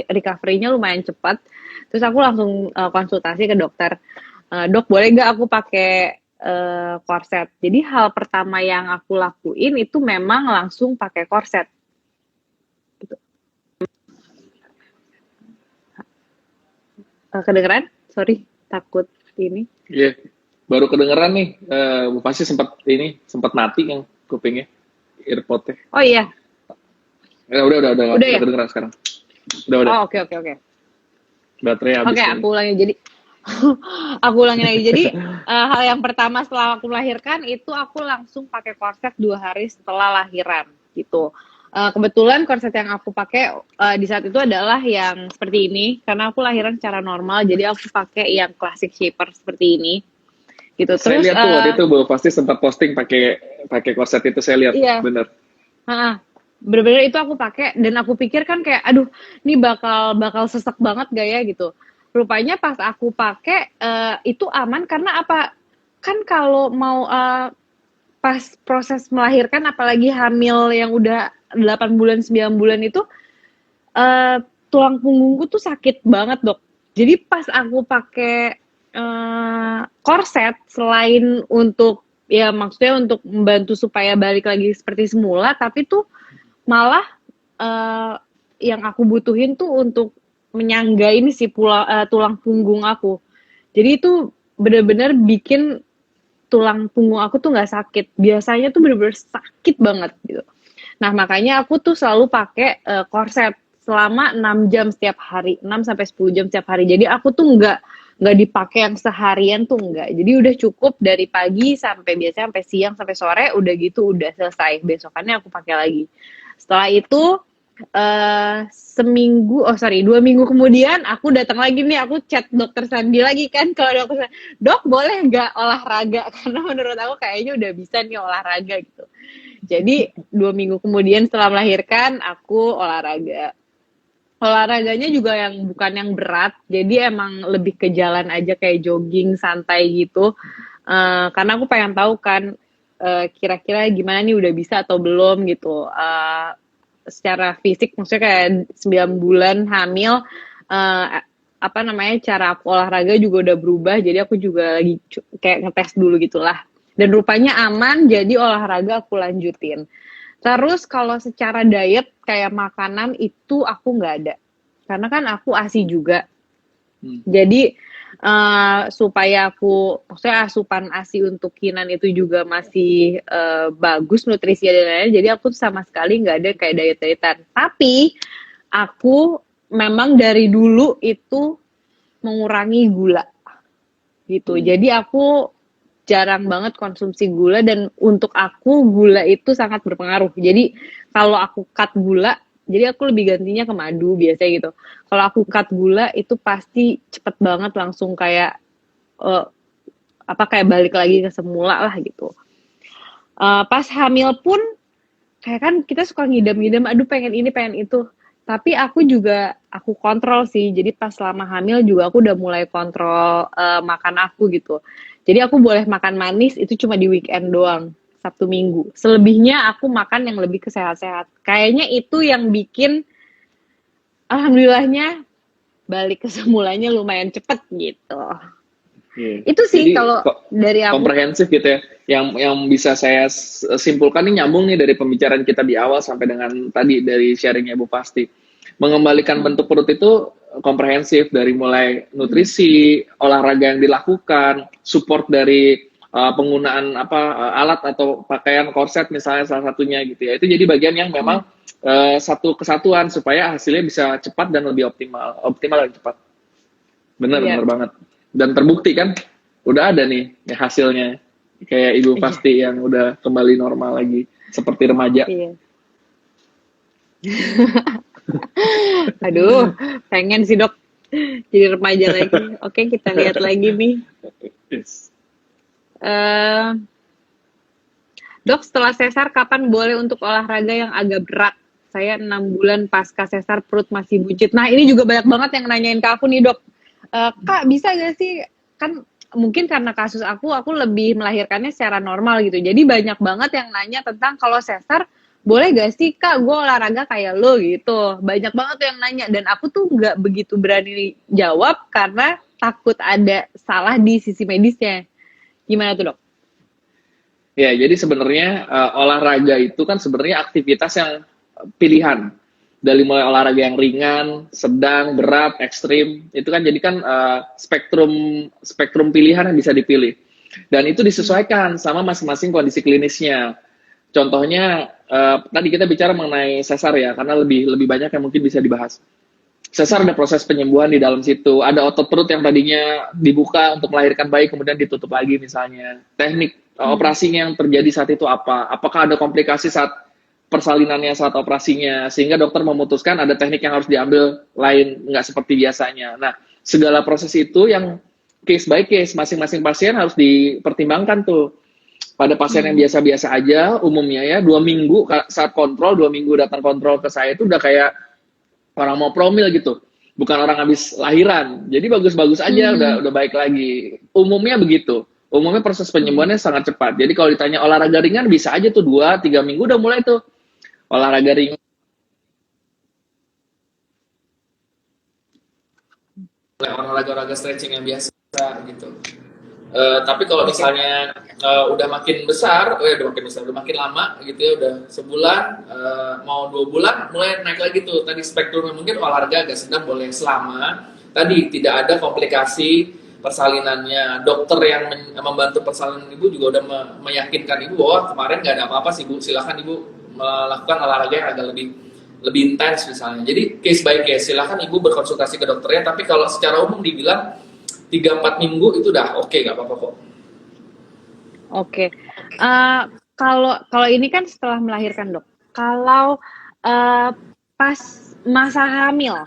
recovery-nya lumayan cepat. Terus aku langsung konsultasi ke dokter. Dok, boleh nggak aku pakai korset? Jadi hal pertama yang aku lakuin itu memang langsung pakai korset. Gitu. Kedengeran? Sorry, takut ini. Iya, yeah. Baru kedengeran nih. Pasti sempat mati yang kupingnya, earpodnya. Oh iya. Udah Udah ya? kedengeran sekarang. Udah. Oh, oke. Baterai habis Oke, kayaknya. aku ulangi. Jadi aku ulangin lagi. Jadi hal yang pertama setelah aku melahirkan itu aku langsung pakai korset 2 hari setelah lahiran gitu. Kebetulan korset yang aku pakai di saat itu adalah yang seperti ini karena aku lahiran secara normal. Jadi aku pakai yang classic shaper seperti ini gitu. Saya Terus lihat tuh waktu itu Bu pasti sempat posting pakai korset itu, saya lihat iya, bener. bener-bener itu aku pakai dan aku pikir kan kayak aduh ini bakal sesek banget gak ya gitu. Rupanya pas aku pakai itu aman karena apa? Kan kalau mau pas proses melahirkan apalagi hamil yang udah 8 bulan 9 bulan itu tulang punggungku tuh sakit banget, Dok. Jadi pas aku pakai korset selain untuk ya maksudnya untuk membantu supaya balik lagi seperti semula, tapi tuh malah yang aku butuhin tuh untuk menyangga ini sih tulang punggung aku. Jadi itu bener-bener bikin tulang punggung aku tuh nggak sakit. Biasanya tuh bener-bener sakit banget gitu. Nah makanya aku tuh selalu pakai korset selama 6 jam setiap hari, 6 sampai 10 jam setiap hari. Jadi aku tuh nggak dipakai yang seharian tuh nggak. Jadi udah cukup dari pagi sampai biasanya sampai siang sampai sore udah gitu udah selesai. Besokannya aku pakai lagi. Setelah itu seminggu, 2 minggu kemudian aku datang lagi nih, aku chat dokter Sandi lagi kan, kalau dokter Sandi, dok boleh nggak olahraga karena menurut aku kayaknya udah bisa nih olahraga gitu. Jadi 2 minggu kemudian setelah melahirkan aku olahraganya juga yang bukan yang berat, jadi emang lebih ke jalan aja kayak jogging santai gitu. Karena aku pengen tahu kan kira-kira gimana nih udah bisa atau belum gitu. Secara fisik maksudnya kayak 9 bulan hamil cara aku olahraga juga udah berubah, jadi aku juga lagi kayak ngetes dulu gitulah dan rupanya aman, jadi olahraga aku lanjutin. Terus kalau secara diet kayak makanan itu aku nggak ada karena kan aku ASI juga. Jadi supaya aku maksudnya asupan ASI untuk Kinan itu juga masih bagus nutrisi dan lain-lain, jadi aku sama sekali nggak ada kayak diet-dietan. Tapi aku memang dari dulu itu mengurangi gula gitu. Jadi aku jarang banget konsumsi gula dan untuk aku gula itu sangat berpengaruh. Jadi kalau aku cut gula, jadi aku lebih gantinya ke madu biasanya gitu. Kalau aku cut gula itu pasti cepet banget langsung kayak eh, apa kayak balik lagi ke semula lah gitu. Pas hamil pun kayak kan kita suka ngidam-ngidam, aduh pengen ini pengen itu. Tapi aku kontrol sih. Jadi pas selama hamil juga aku udah mulai kontrol makan aku gitu. Jadi aku boleh makan manis itu cuma di weekend doang, Sabtu Minggu. Selebihnya aku makan yang lebih ke sehat-sehat. Kayaknya itu yang bikin alhamdulillahnya balik ke semulanya lumayan cepet gitu. Itu sih Jadi kalau dari aku. komprehensif gitu ya. Yang bisa saya simpulkan ini nyambung nih dari pembicaraan kita di awal sampai dengan tadi dari sharingnya Bu Fasti. Mengembalikan bentuk perut itu komprehensif dari mulai nutrisi, olahraga yang dilakukan, support dari penggunaan alat atau pakaian korset misalnya salah satunya gitu ya. Itu jadi bagian yang memang satu kesatuan supaya hasilnya bisa cepat dan lebih optimal dan cepat. Benar banget. Dan terbukti kan, udah ada nih hasilnya. Kayak Ibu Fasti yang udah kembali normal lagi, seperti remaja. Iya. Aduh, pengen sih dok, jadi remaja lagi. Oke, kita lihat lagi nih. Dok, setelah sesar kapan boleh untuk olahraga yang agak berat? Saya 6 bulan pasca sesar perut masih buncit. Nah ini juga banyak banget yang nanyain ke aku nih dok. Kak bisa gak sih, kan mungkin karena kasus aku lebih melahirkannya secara normal gitu, jadi banyak banget yang nanya tentang kalau sesar boleh gak sih kak gue olahraga kayak lo gitu, banyak banget yang nanya dan aku tuh nggak begitu berani jawab karena takut ada salah di sisi medisnya. Gimana tuh dok? Ya jadi sebenarnya olahraga itu kan sebenarnya aktivitas yang pilihan. Dari mulai olahraga yang ringan, sedang, berat, ekstrim, itu kan jadi kan spektrum pilihan yang bisa dipilih. Dan itu disesuaikan sama masing-masing kondisi klinisnya. Contohnya tadi kita bicara mengenai sesar ya, karena lebih banyak yang mungkin bisa dibahas. Sesar ada proses penyembuhan di dalam situ, ada otot perut yang tadinya dibuka untuk melahirkan bayi kemudian ditutup lagi misalnya. Teknik operasinya yang terjadi saat itu apa? Apakah ada komplikasi saat persalinannya saat operasinya, sehingga dokter memutuskan ada teknik yang harus diambil lain, nggak seperti biasanya. Nah, segala proses itu yang case by case, masing-masing pasien harus dipertimbangkan tuh. Pada pasien yang biasa-biasa aja, umumnya ya, 2 minggu saat kontrol, 2 minggu datang kontrol ke saya itu udah kayak orang mau promil gitu. Bukan orang habis lahiran. Jadi bagus-bagus aja, udah baik lagi. Umumnya begitu. Umumnya proses penyembuhannya sangat cepat. Jadi kalau ditanya olahraga ringan, bisa aja tuh 2-3 minggu udah mulai tuh olahraga ringan, olahraga stretching yang biasa gitu. Tapi kalau misalnya udah makin besar, udah makin lama gitu ya, udah sebulan, mau 2 bulan, mulai naik lagi tuh. Tadi spektrumnya mungkin olahraga agak sedang boleh selama tadi tidak ada komplikasi persalinannya. Dokter yang membantu persalinan ibu juga udah meyakinkan ibu bahwa kemarin nggak ada apa-apa sih bu, silakan ibu melakukan olahraga yang agak lebih intens misalnya. Jadi case by case, silahkan ibu berkonsultasi ke dokternya, tapi kalau secara umum dibilang 3-4 minggu itu udah oke, nggak apa-apa kok. Oke. Kalau ini kan setelah melahirkan dok. Kalau pas masa hamil,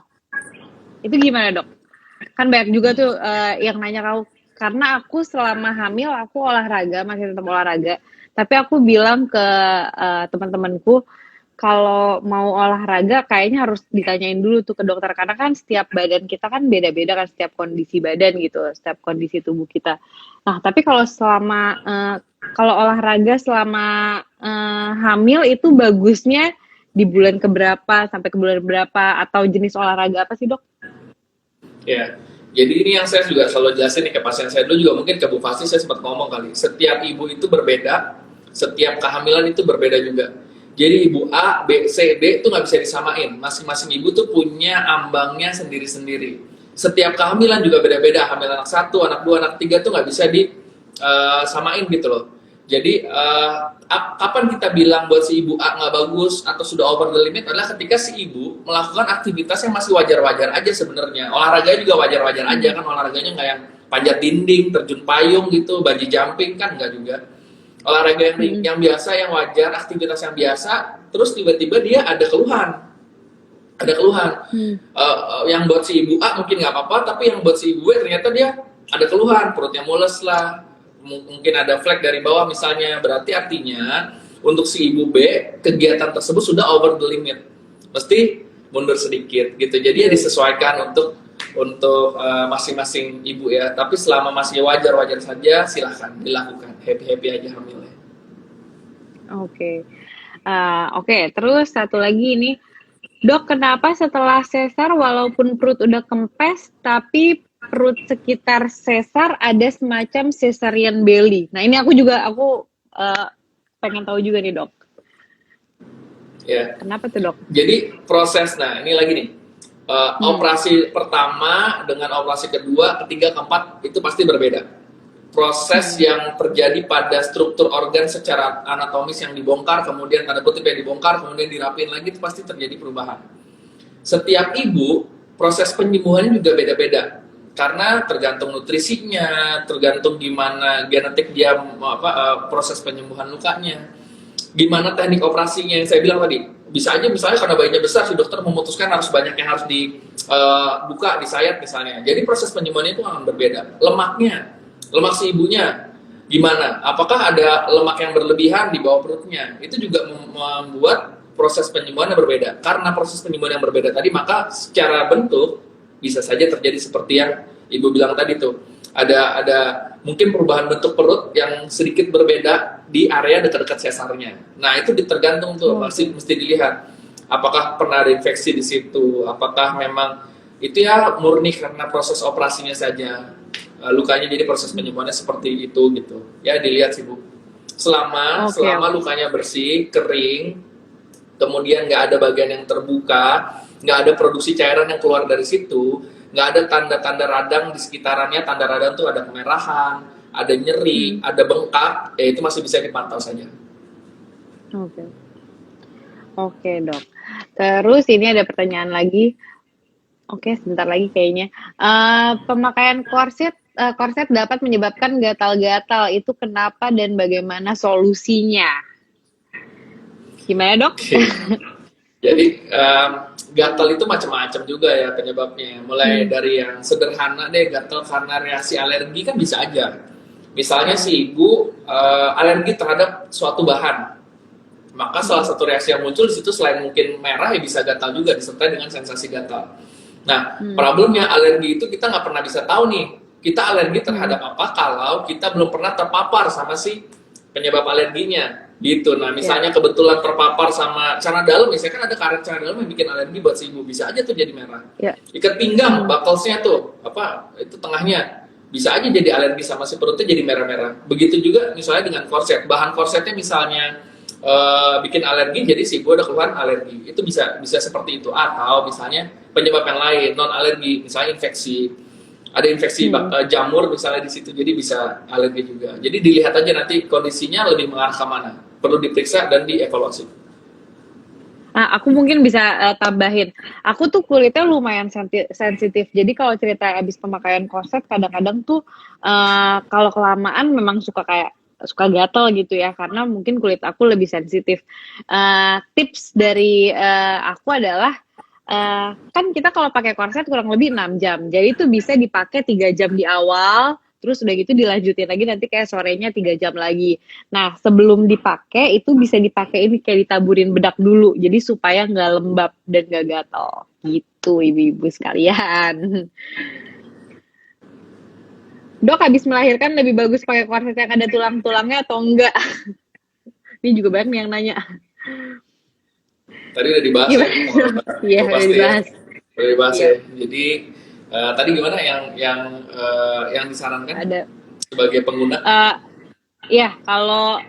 itu gimana dok? Kan banyak juga tuh yang nanya kau, karena aku selama hamil aku olahraga, masih tetap olahraga. Tapi aku bilang ke teman-temanku, kalau mau olahraga kayaknya harus ditanyain dulu tuh ke dokter, karena kan setiap badan kita kan beda-beda kan, setiap kondisi badan gitu, setiap kondisi tubuh kita. Nah tapi kalau kalau olahraga selama hamil itu bagusnya di bulan keberapa sampai ke bulan berapa, atau jenis olahraga apa sih dok? Ya, jadi ini yang saya juga selalu jelasin nih ke pasien saya dulu juga, mungkin ke Bu Fasti saya sempat ngomong kali, setiap ibu itu berbeda, setiap kehamilan itu berbeda juga. Jadi ibu A, B, C, D itu nggak bisa disamain. Masing-masing ibu tuh punya ambangnya sendiri-sendiri. Setiap kehamilan juga beda-beda. Hamil anak 1, anak 2, anak 3 tuh nggak bisa disamain gitu loh. Jadi kapan kita bilang buat si ibu A nggak bagus atau sudah over the limit adalah ketika si ibu melakukan aktivitas yang masih wajar-wajar aja sebenarnya. Olahraga juga wajar-wajar aja kan, olahraganya nggak yang panjat dinding, terjun payung gitu, bungee jumping kan nggak juga. Olahraga yang biasa, yang wajar, aktivitas yang biasa, terus tiba-tiba dia ada keluhan. Yang buat si ibu A mungkin nggak apa-apa, tapi yang buat si ibu B ternyata dia ada keluhan, perutnya mules lah, mungkin ada flek dari bawah misalnya, berarti artinya untuk si ibu B, kegiatan tersebut sudah over the limit, mesti mundur sedikit gitu. Jadi ya disesuaikan untuk masing-masing ibu ya. Tapi selama masih wajar-wajar saja, silahkan dilakukan, happy-happy aja hamilnya. Oke. Oke, terus satu lagi ini, Dok, kenapa setelah sesar walaupun perut udah kempes, tapi perut sekitar sesar ada semacam cesarean belly? Nah, ini aku pengen tahu juga nih, Dok. Ya. Kenapa tuh, Dok? Jadi proses, nah ini lagi nih, operasi pertama dengan operasi kedua, ketiga, keempat itu pasti berbeda. Proses yang terjadi pada struktur organ secara anatomis yang dibongkar, kemudian tanda kutip yang dibongkar, kemudian dirapin lagi, itu pasti terjadi perubahan. Setiap ibu, proses penyembuhannya juga beda-beda. Karena tergantung nutrisinya, tergantung gimana genetik dia, proses penyembuhan lukanya, gimana teknik operasinya yang saya bilang tadi. Bisa aja misalnya karena bayinya besar, si dokter memutuskan harus banyak yang harus dibuka, disayat misalnya. Jadi proses penyembuhannya itu akan berbeda. Lemak si ibunya gimana? Apakah ada lemak yang berlebihan di bawah perutnya? Itu juga membuat proses penyembuhan yang berbeda. Karena proses penyembuhan yang berbeda tadi, maka secara bentuk bisa saja terjadi seperti yang ibu bilang tadi tuh. Ada mungkin perubahan bentuk perut yang sedikit berbeda di area dekat-dekat sesarnya. Nah, itu tergantung tuh, mesti dilihat. Apakah pernah ada infeksi di situ? Apakah memang itu ya murni karena proses operasinya saja? Lukanya jadi proses penyembuhannya seperti itu gitu. Ya dilihat sih Bu. Selama lukanya bersih, kering, kemudian nggak ada bagian yang terbuka, nggak ada produksi cairan yang keluar dari situ, nggak ada tanda-tanda radang di sekitarannya. Tanda radang tuh ada kemerahan, ada nyeri, ada bengkak, ya itu masih bisa dipantau saja. Oke, Dok. Terus ini ada pertanyaan lagi. Oke, sebentar lagi kayaknya. Pemakaian korset dapat menyebabkan gatal-gatal. Itu kenapa dan bagaimana solusinya? Gimana, Dok? Jadi gatal itu macam-macam juga ya penyebabnya. Mulai dari yang sederhana deh, gatal karena reaksi alergi kan bisa aja. Misalnya si ibu alergi terhadap suatu bahan, maka salah satu reaksi yang muncul di situ selain mungkin merah ya bisa gatal juga disertai dengan sensasi gatal. Nah, problemnya alergi itu kita nggak pernah bisa tahu nih, kita alergi terhadap apa kalau kita belum pernah terpapar sama si penyebab alerginya, gitu. Nah, misalnya kebetulan terpapar sama celana dalam, misalnya kan ada karet celana dalam yang bikin alergi buat si ibu, bisa aja tuh jadi merah. Ikat pinggang, bucklesnya tuh, itu tengahnya, bisa aja jadi alergi sama si perutnya jadi merah-merah. Begitu juga misalnya dengan korset, bahan korsetnya misalnya bikin alergi, jadi si ibu ada keluhan alergi, itu bisa seperti itu. Atau misalnya penyebab yang lain non alergi, misalnya infeksi, ada infeksi jamur misalnya di situ, jadi bisa alergi juga. Jadi dilihat aja nanti kondisinya lebih mengarah ke mana, perlu diperiksa dan dievaluasi. Nah, aku mungkin bisa tambahin. Aku tuh kulitnya lumayan sensitif. Jadi kalau cerita abis pemakaian korset, kadang-kadang tuh kalau kelamaan memang suka gatal gitu ya, karena mungkin kulit aku lebih sensitif. Tips dari aku adalah kan kita kalau pakai korset kurang lebih 6 jam. Jadi itu bisa dipakai 3 jam di awal, terus udah gitu dilanjutin lagi nanti kayak sorenya 3 jam lagi. Nah, sebelum dipakai itu bisa dipakai ini kayak ditaburin bedak dulu. Jadi supaya nggak lembab dan nggak gatal. Gitu ibu-ibu sekalian. Dok, habis melahirkan lebih bagus pakai korset yang ada tulang-tulangnya atau enggak? Ini juga banyak yang nanya. Tadi udah dibahas ya. Iya, udah dibahas. Udah dibahas ya. Jadi tadi gimana yang disarankan ada sebagai pengguna? Ya, kalau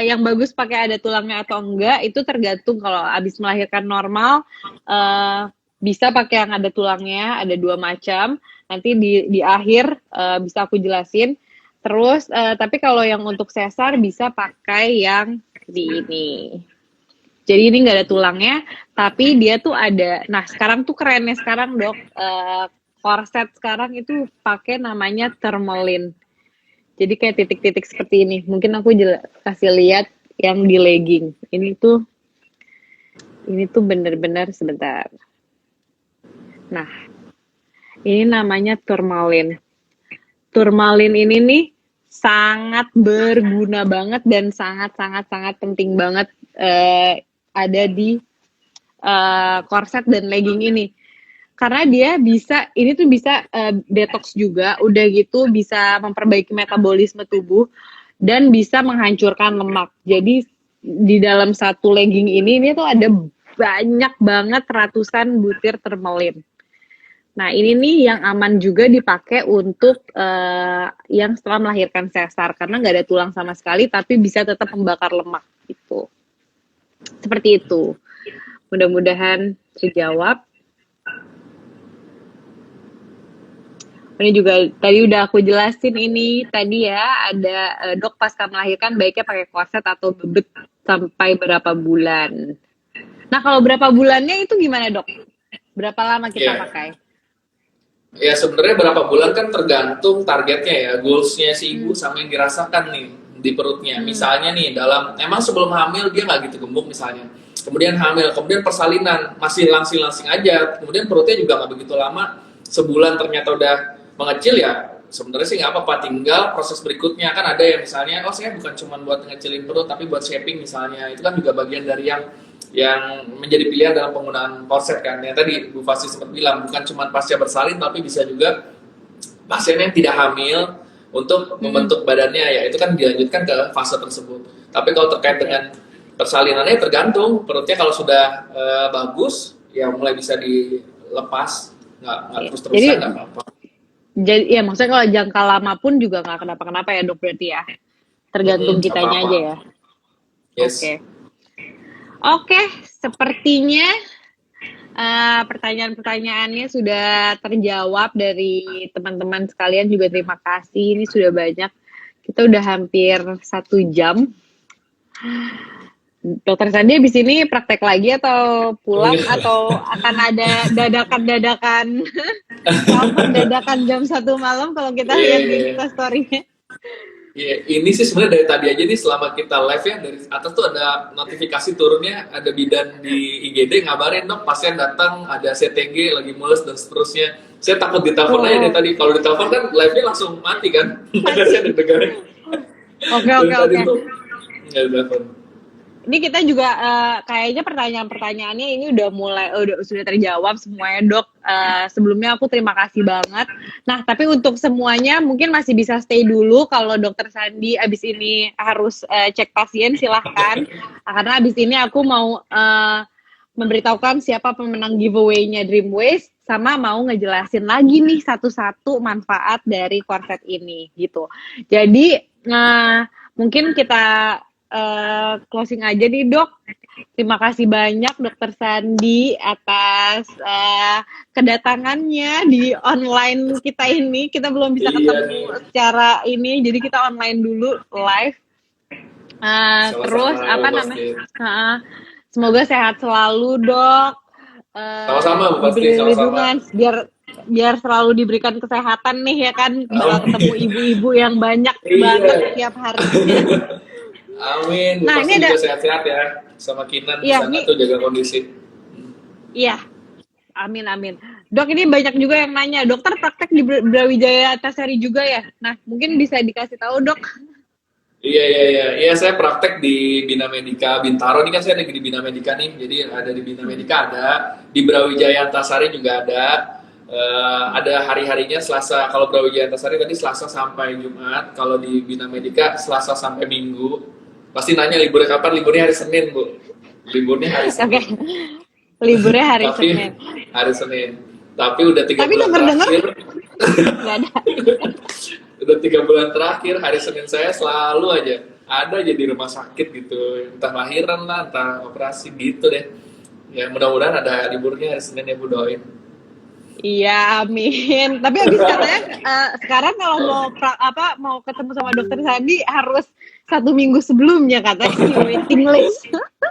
yang bagus pakai ada tulangnya atau enggak itu tergantung. Kalau habis melahirkan normal bisa pakai yang ada tulangnya, ada 2 macam. Nanti di akhir bisa aku jelasin. Terus tapi kalau yang untuk sesar bisa pakai yang di ini. Jadi ini nggak ada tulangnya, tapi dia tuh ada. Nah, sekarang tuh kerennya sekarang, Dok, korset sekarang itu pakai namanya thermalin. Jadi kayak titik-titik seperti ini. Mungkin aku kasih lihat yang di legging. Ini tuh bener-bener sebentar. Nah, ini namanya thermalin. Turmalin ini nih sangat berguna banget dan sangat sangat sangat penting banget ada di korset dan legging ini. Karena dia ini tuh bisa detox juga, udah gitu bisa memperbaiki metabolisme tubuh dan bisa menghancurkan lemak. Jadi di dalam satu legging ini tuh ada banyak banget ratusan butir turmalin. Nah ini nih yang aman juga dipakai untuk yang setelah melahirkan sesar karena nggak ada tulang sama sekali tapi bisa tetap membakar lemak gitu. Seperti itu. Mudah-mudahan terjawab. Ini juga tadi udah aku jelasin ini tadi ya ada dok pasca melahirkan baiknya pakai korset atau bebek sampai berapa bulan. Nah kalau berapa bulannya itu gimana dok? Berapa lama kita pakai? Ya sebenarnya berapa bulan kan tergantung targetnya ya, goalsnya si ibu sama yang dirasakan nih di perutnya. Misalnya nih emang sebelum hamil dia nggak gitu gemuk misalnya. Kemudian hamil, kemudian persalinan masih langsing-langsing aja. Kemudian perutnya juga nggak begitu lama. Sebulan ternyata udah mengecil ya sebenarnya sih nggak apa-apa, tinggal proses berikutnya kan ada yang misalnya saya bukan cuma buat ngecilin perut tapi buat shaping misalnya, itu kan juga bagian dari yang menjadi pilihan dalam penggunaan korset kan, yang tadi Bu Fasti sempat bilang bukan cuma pasca bersalin tapi bisa juga pasien yang tidak hamil untuk membentuk badannya ya itu kan dilanjutkan ke fase tersebut. Tapi kalau terkait dengan persalinannya tergantung perutnya, kalau sudah bagus ya mulai bisa dilepas, nggak terus-terusan nggak apa-apa. Jadi ya maksudnya kalau jangka lama pun juga nggak kenapa-kenapa ya dok berarti ya, tergantung kitanya aja ya. Yes. Oke, sepertinya pertanyaan-pertanyaannya sudah terjawab dari teman-teman sekalian juga terima kasih, ini sudah banyak, kita udah hampir 1 jam. Dokter Sandi abis ini praktek lagi atau pulang atau akan ada dadakan jam 1 malam kalau kita lihat di story-nya. Iya, ini sih sebenarnya dari tadi aja nih selama kita live ya, dari atas tuh ada notifikasi turunnya, ada bidan di IGD ngabarin dok pasien datang, ada CTG lagi mules dan seterusnya. Saya takut ditelepon aja dari tadi, kalau ditelepon kan live-nya langsung mati kan. Saya dengerin. Oke. Nggak ditelepon. Ini kita juga kayaknya pertanyaan-pertanyaannya ini sudah terjawab semuanya dok. Sebelumnya aku terima kasih banget. Nah tapi untuk semuanya mungkin masih bisa stay dulu. Kalau dokter Sandi abis ini harus cek pasien silahkan. Karena abis ini aku mau memberitahukan siapa pemenang giveaway-nya Dreamways, sama mau ngejelasin lagi nih satu-satu manfaat dari korset ini gitu. Jadi mungkin kita closing aja nih dok. Terima kasih banyak dokter Sandi atas kedatangannya di online kita ini. Kita belum bisa ketemu secara ini, jadi kita online dulu live. Terus apa namanya? Semoga sehat selalu dok. Sama-sama Bu Pasti, sama-sama. Biar selalu diberikan kesehatan nih ya kan. Bakal ketemu ibu-ibu yang banyak banget tiap hari. Amin, Bu Pasti juga sehat-sehat ya, sama Kinan di sana tuh jaga kondisi. Iya, amin. Dok ini banyak juga yang nanya, dokter praktek di Brawijaya Antasari juga ya? Nah mungkin bisa dikasih tahu dok. Iya, saya praktek di Bina Medica Bintaro, ini kan saya lagi di Bina Medica nih, jadi ada di Bina Medica ada, di Brawijaya Antasari juga ada hari-harinya Selasa, kalau Brawijaya Antasari tadi Selasa sampai Jumat, kalau di Bina Medica Selasa sampai Minggu. Pasti nanya liburnya kapan? Liburnya hari Senin, Bu. Liburnya hari Senin. Liburnya hari Senin. Hari Senin. Tapi udah 3 bulan terakhir. Nggak ada. Udah 3 bulan terakhir, hari Senin saya selalu ada aja di rumah sakit gitu. Entah lahiran lah, entah operasi gitu deh. Ya mudah-mudahan ada liburnya hari Senin ya Bu, doain. Iya, amin. Tapi habis katanya sekarang kalau mau ketemu sama dokter Sandi harus 1 minggu sebelumnya katanya waiting list.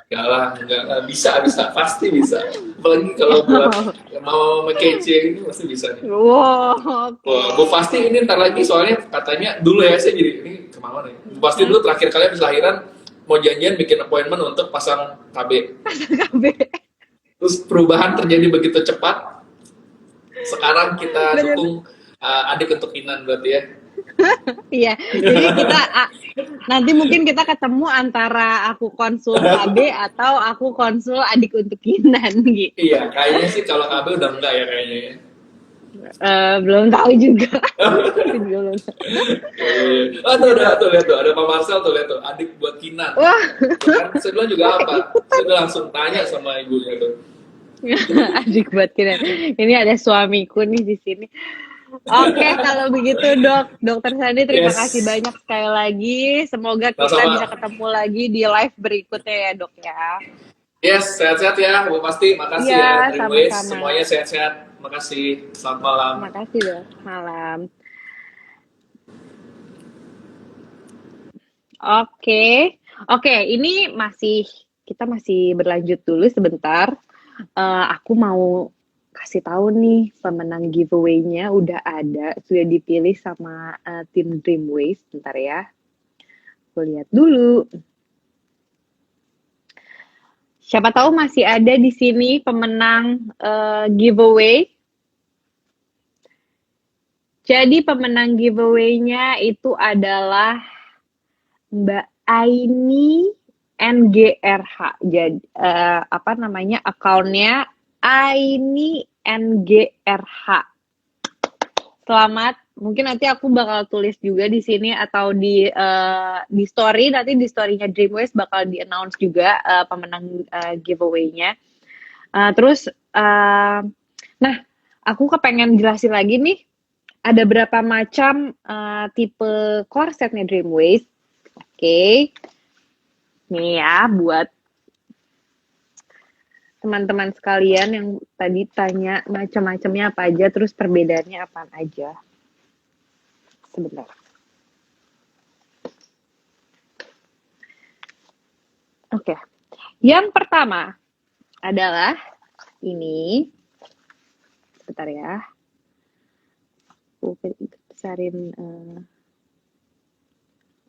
Enggak bisa, pasti bisa. Apalagi kalau buat mau make-kece ini pasti bisa nih. Wow. Bu Fasti ini ntar lagi soalnya katanya dulu ya saya jadi ini kemana nih? Bu Fasti dulu terakhir kali habis lahiran mau janjian bikin appointment untuk pasang KB. Terus perubahan terjadi begitu cepat. Sekarang kita dukung adik untuk Kinan berarti ya. Iya, jadi nanti mungkin kita ketemu antara aku konsul KB atau aku konsul adik untuk Kinan gitu. Iya, kayaknya sih kalau KB udah enggak ya kayaknya ya. Belum tahu juga. Aku juga belum tahu. Oh, tuh, lihat tuh, ada Pak Marcel tuh, lihat tuh, adik buat Kinan. Wah, Kan saya bilang juga apa? Saya udah langsung tanya sama ibunya tuh. adik buat Kinan. Ini ada suamiku nih di sini. Oke, kalau begitu Dokter Sandi terima Yes. kasih banyak sekali lagi. Semoga kita Sama-sama. bisa ketemu lagi di live berikutnya ya Dok ya. Yes, sehat-sehat ya, Bu Pasti. Makasih Iya, ya, Dreamways. sama-sama. Semuanya sehat-sehat. Makasih. Selamat malam. Terima kasih Dok. Malam. Oke, ini kita masih berlanjut dulu sebentar. Aku mau kasih tahu nih pemenang giveaway-nya udah ada, sudah dipilih sama tim Dreamways. Bentar ya, aku lihat dulu. Siapa tahu masih ada di sini pemenang giveaway. Jadi pemenang giveaway-nya itu adalah Mbak Aini NGRH. Jadi apa namanya akunnya Aini NGRH. Selamat. Mungkin nanti aku bakal tulis juga di sini atau di story, nanti di story-nya Dreamways bakal di-announce juga pemenang giveaway-nya. Terus nah, aku kepengen jelasin lagi nih, ada berapa macam tipe korsetnya Dreamways. Oke. Nih ya, buat teman-teman sekalian yang tadi tanya macam-macamnya apa aja, terus perbedaannya apa aja. Sebentar. Oke. Yang pertama adalah ini. Sebentar ya. Aku besarin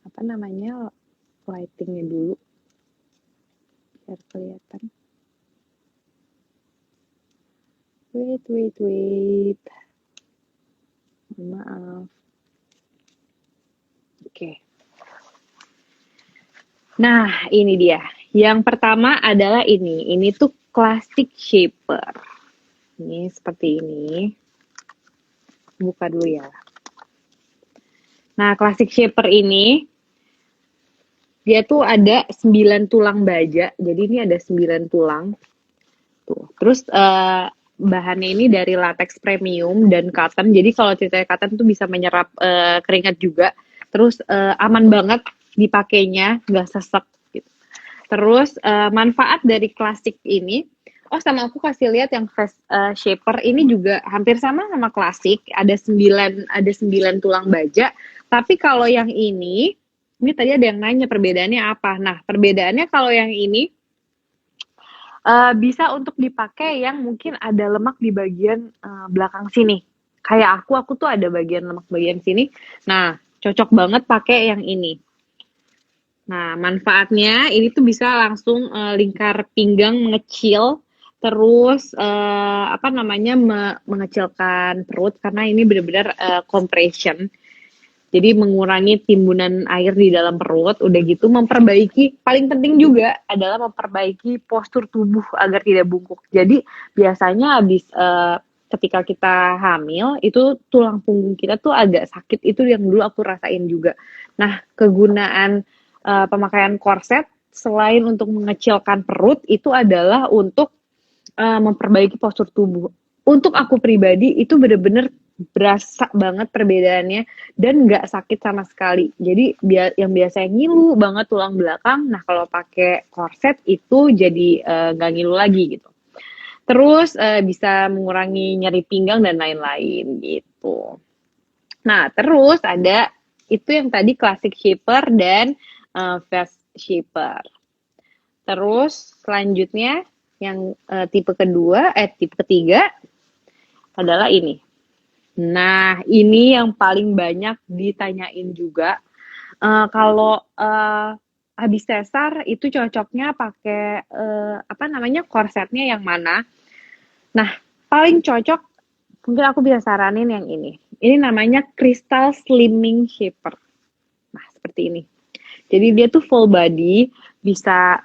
apa namanya, lightingnya dulu biar kelihatan. Wait. Maaf. Oke. Nah, ini dia. Yang pertama adalah ini. Ini tuh classic shaper. Ini seperti ini. Buka dulu ya. Nah, classic shaper ini dia tuh ada 9 tulang baja. Jadi ini ada 9 tulang. Tuh. Terus bahannya ini dari latex premium dan cotton. Jadi kalau ceritanya cotton tuh bisa menyerap keringat juga. Terus aman banget dipakainya, nggak sesek gitu. Terus manfaat dari klasik ini, sama aku kasih lihat yang face shaper ini juga hampir sama klasik, ada 9 tulang baja. Tapi kalau yang ini tadi ada yang nanya perbedaannya apa. Nah, perbedaannya kalau yang ini bisa untuk dipakai yang mungkin ada lemak di bagian belakang sini. Kayak aku tuh ada bagian lemak bagian sini. Nah, cocok banget pakai yang ini. Nah, manfaatnya ini tuh bisa langsung lingkar pinggang mengecil, terus mengecilkan perut karena ini benar-benar compression. Jadi mengurangi timbunan air di dalam perut, udah gitu memperbaiki, paling penting juga adalah memperbaiki postur tubuh agar tidak bungkuk. Jadi biasanya habis ketika kita hamil, itu tulang punggung kita tuh agak sakit, itu yang dulu aku rasain juga. Nah, kegunaan pemakaian korset selain untuk mengecilkan perut, itu adalah untuk memperbaiki postur tubuh. Untuk aku pribadi, itu bener-bener berasa banget perbedaannya dan nggak sakit sama sekali. Jadi yang biasanya ngilu banget tulang belakang, nah kalau pakai korset itu jadi nggak ngilu lagi gitu. Terus bisa mengurangi nyeri pinggang dan lain-lain gitu. Nah terus ada itu yang tadi classic shaper dan fast shaper. Terus selanjutnya yang tipe ketiga adalah ini. Nah, ini yang paling banyak ditanyain juga. Kalau habis sesar itu cocoknya pakai korsetnya yang mana? Nah, paling cocok mungkin aku bisa saranin yang ini. Ini namanya Crystal Slimming Shaper. Nah, seperti ini. Jadi dia tuh full body, bisa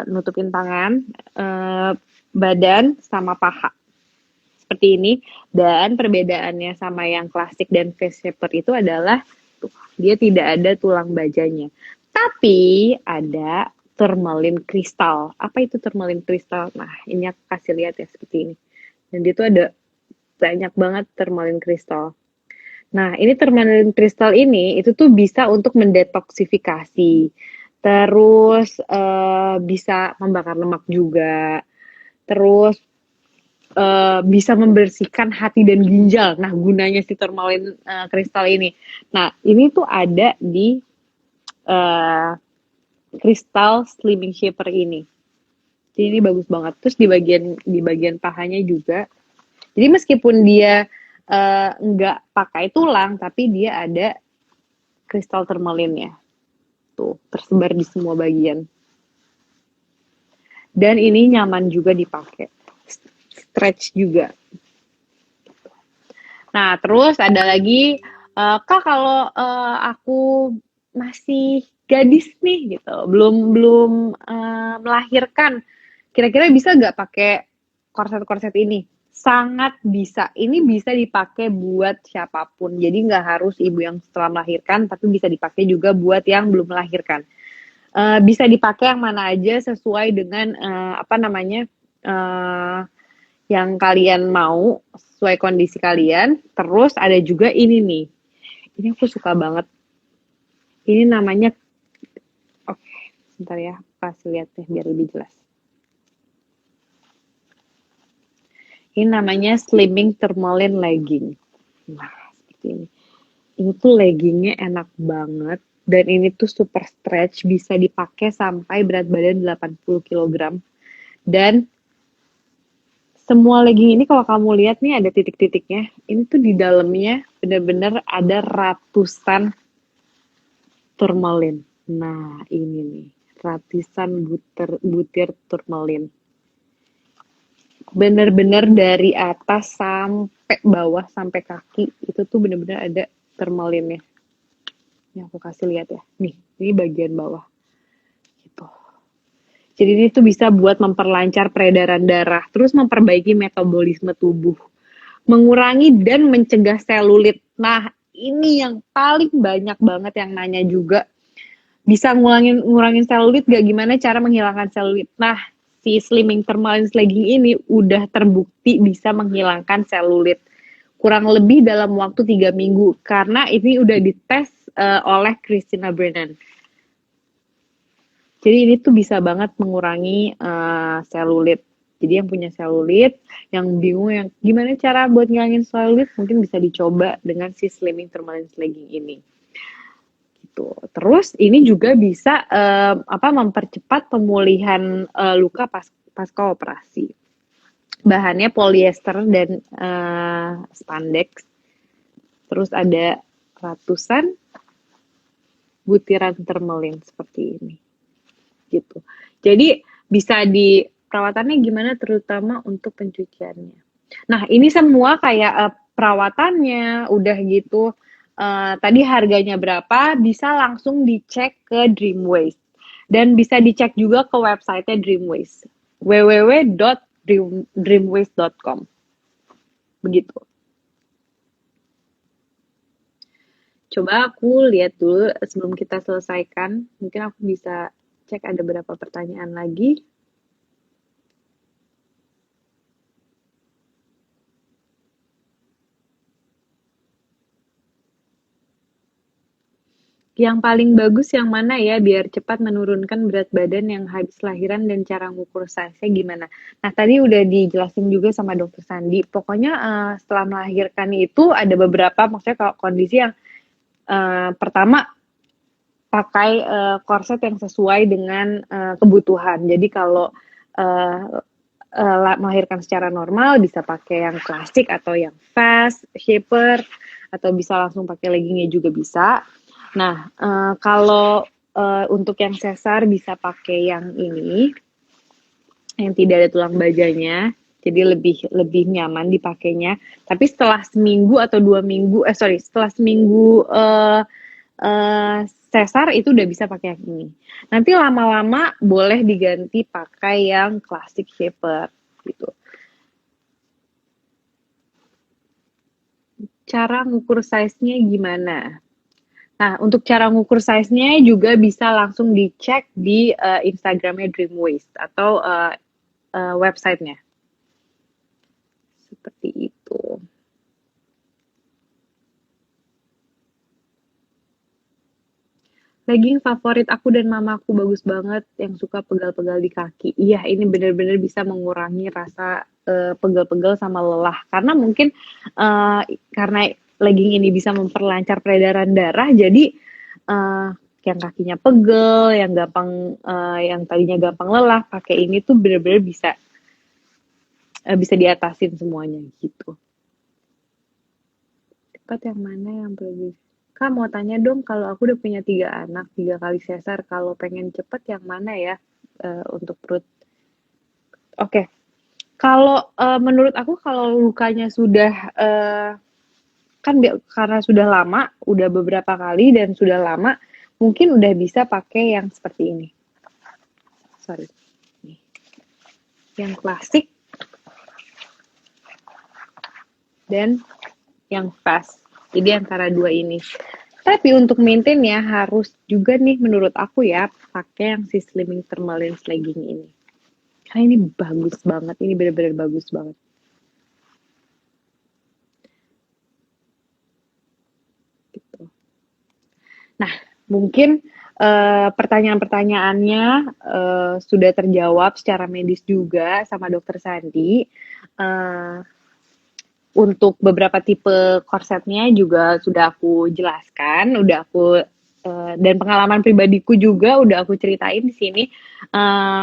nutupin tangan, badan, sama paha. Seperti ini. Dan perbedaannya sama yang klasik dan face shaper itu adalah tuh, dia tidak ada tulang bajanya. Tapi ada tourmaline kristal. Apa itu tourmaline kristal? Nah, ini aku kasih lihat ya seperti ini. Dan dia tuh ada banyak banget tourmaline kristal. Nah, ini tourmaline kristal ini itu tuh bisa untuk mendetoksifikasi. Terus bisa membakar lemak juga. Terus bisa membersihkan hati dan ginjal. Nah, gunanya si tourmaline kristal ini. Nah, ini tuh ada di Crystal Slimming Shaper ini. Jadi ini bagus banget. Terus di bagian pahanya juga. Jadi meskipun dia nggak pakai tulang, tapi dia ada kristal tourmaline-nya. Tuh, tersebar di semua bagian. Dan ini nyaman juga dipakai. Stretch juga. Nah, terus ada lagi, Kak, kalau aku masih gadis nih gitu, belum melahirkan, kira-kira bisa nggak pakai korset-korset ini? Sangat bisa. Ini bisa dipakai buat siapapun. Jadi nggak harus ibu yang setelah melahirkan, tapi bisa dipakai juga buat yang belum melahirkan. Bisa dipakai yang mana aja sesuai dengan yang kalian mau, sesuai kondisi kalian. Terus ada juga ini nih. Ini aku suka banget. Ini namanya, oke, sebentar ya, kasih lihat deh biar lebih jelas. Ini namanya Slimming Tourmaline Legging. Nah, seperti ini. Ini tuh leggingnya enak banget. Dan ini tuh super stretch, bisa dipakai sampai berat badan 80 kg. Dan semua legging ini kalau kamu lihat nih ada titik-titiknya. Ini tuh di dalamnya benar-benar ada ratusan tourmaline. Nah, ini nih, ratusan butir tourmaline. Benar-benar dari atas sampai bawah, sampai kaki, itu tuh benar-benar ada tourmaline-nya. Ini aku kasih lihat ya. Nih, ini bagian bawah. Gitu. Jadi ini tuh bisa buat memperlancar peredaran darah, terus memperbaiki metabolisme tubuh, mengurangi dan mencegah selulit. Nah, ini yang paling banyak banget yang nanya juga. Bisa ngurangin selulit gak? Gimana cara menghilangkan selulit? Nah, si Slimming Tourmaline Legging ini udah terbukti bisa menghilangkan selulit. Kurang lebih dalam waktu 3 minggu. Karena ini udah dites oleh Christina Brennan. Jadi ini tuh bisa banget mengurangi selulit. Jadi yang punya selulit, yang bingung yang gimana cara buat ngilangin selulit, mungkin bisa dicoba dengan si Slimming Tourmaline Legging ini. Gitu. Terus ini juga bisa mempercepat pemulihan luka pasca operasi. Bahannya polyester dan spandex. Terus ada ratusan butiran tourmaline seperti ini. Gitu. Jadi bisa di perawatannya gimana, terutama untuk pencuciannya. Nah, ini semua kayak perawatannya udah gitu. Tadi harganya berapa, bisa langsung dicek ke Dreamwaist. Dan bisa dicek juga ke website-nya Dreamwaist. www.dreamwaist.com. Begitu. Coba aku lihat dulu sebelum kita selesaikan. Mungkin aku bisa cek ada berapa pertanyaan lagi. Yang paling bagus yang mana ya biar cepat menurunkan berat badan yang habis lahiran dan cara ngukur size-nya gimana? Nah, tadi udah dijelasin juga sama dokter Sandi. Pokoknya setelah melahirkan itu ada beberapa, maksudnya kalau kondisi yang pertama pakai korset yang sesuai dengan kebutuhan. Jadi kalau melahirkan secara normal bisa pakai yang klasik atau yang fast shaper, atau bisa langsung pakai leggingnya juga bisa. Nah, kalau untuk yang sesar bisa pakai yang ini, yang tidak ada tulang bajanya. jadi lebih nyaman dipakainya. Tapi setelah seminggu atau 2 minggu, setelah seminggu sesar itu udah bisa pakai yang ini. Nanti lama-lama boleh diganti pakai yang classic shaper gitu. Cara ngukur size-nya gimana? Nah, untuk cara ngukur size-nya juga bisa langsung dicek di Instagramnya Dream Waist atau websitenya. Seperti itu. Legging favorit aku dan mamaku bagus banget yang suka pegal-pegal di kaki. Iya, ini benar-benar bisa mengurangi rasa pegal-pegal sama lelah. Karena mungkin karena legging ini bisa memperlancar peredaran darah, jadi yang kakinya pegel, yang gampang, yang tadinya gampang lelah, pakai ini tuh benar-benar bisa diatasin semuanya gitu. Cepat yang mana yang perlu? Kak mau tanya dong, kalau aku udah punya 3 anak, 3 kali sesar, kalau pengen cepet yang mana ya untuk perut? Oke, kalau menurut aku kalau lukanya sudah kan karena sudah lama, udah beberapa kali dan sudah lama, mungkin udah bisa pakai yang seperti ini. Sorry, nih. Yang klasik dan yang fast. Jadi antara 2 ini. Tapi untuk maintain ya harus juga nih menurut aku ya pakai yang si Slimming Thermalins legging ini. Karena ini bagus banget, ini benar-benar bagus banget. Gitu. Nah, mungkin pertanyaan-pertanyaannya sudah terjawab secara medis juga sama Dokter Sandi. Untuk beberapa tipe korsetnya juga sudah aku jelaskan, dan pengalaman pribadiku juga udah aku ceritain di sini.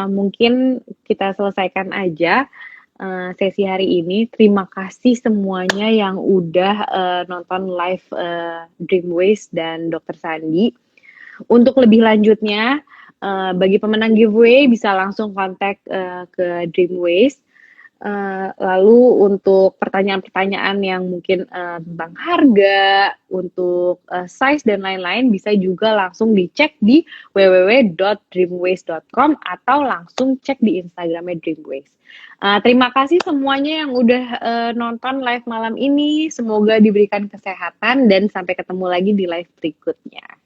Mungkin kita selesaikan aja sesi hari ini. Terima kasih semuanya yang udah nonton live Dream Waist dan Dokter Sandi. Untuk lebih lanjutnya, bagi pemenang giveaway bisa langsung kontak ke Dream Waist. Lalu untuk pertanyaan-pertanyaan yang mungkin tentang harga, untuk size dan lain-lain bisa juga langsung dicek di www.dreamwaist.com atau langsung cek di Instagramnya Dreamwaist. Terima kasih semuanya yang udah nonton live malam ini. Semoga diberikan kesehatan dan sampai ketemu lagi di live berikutnya.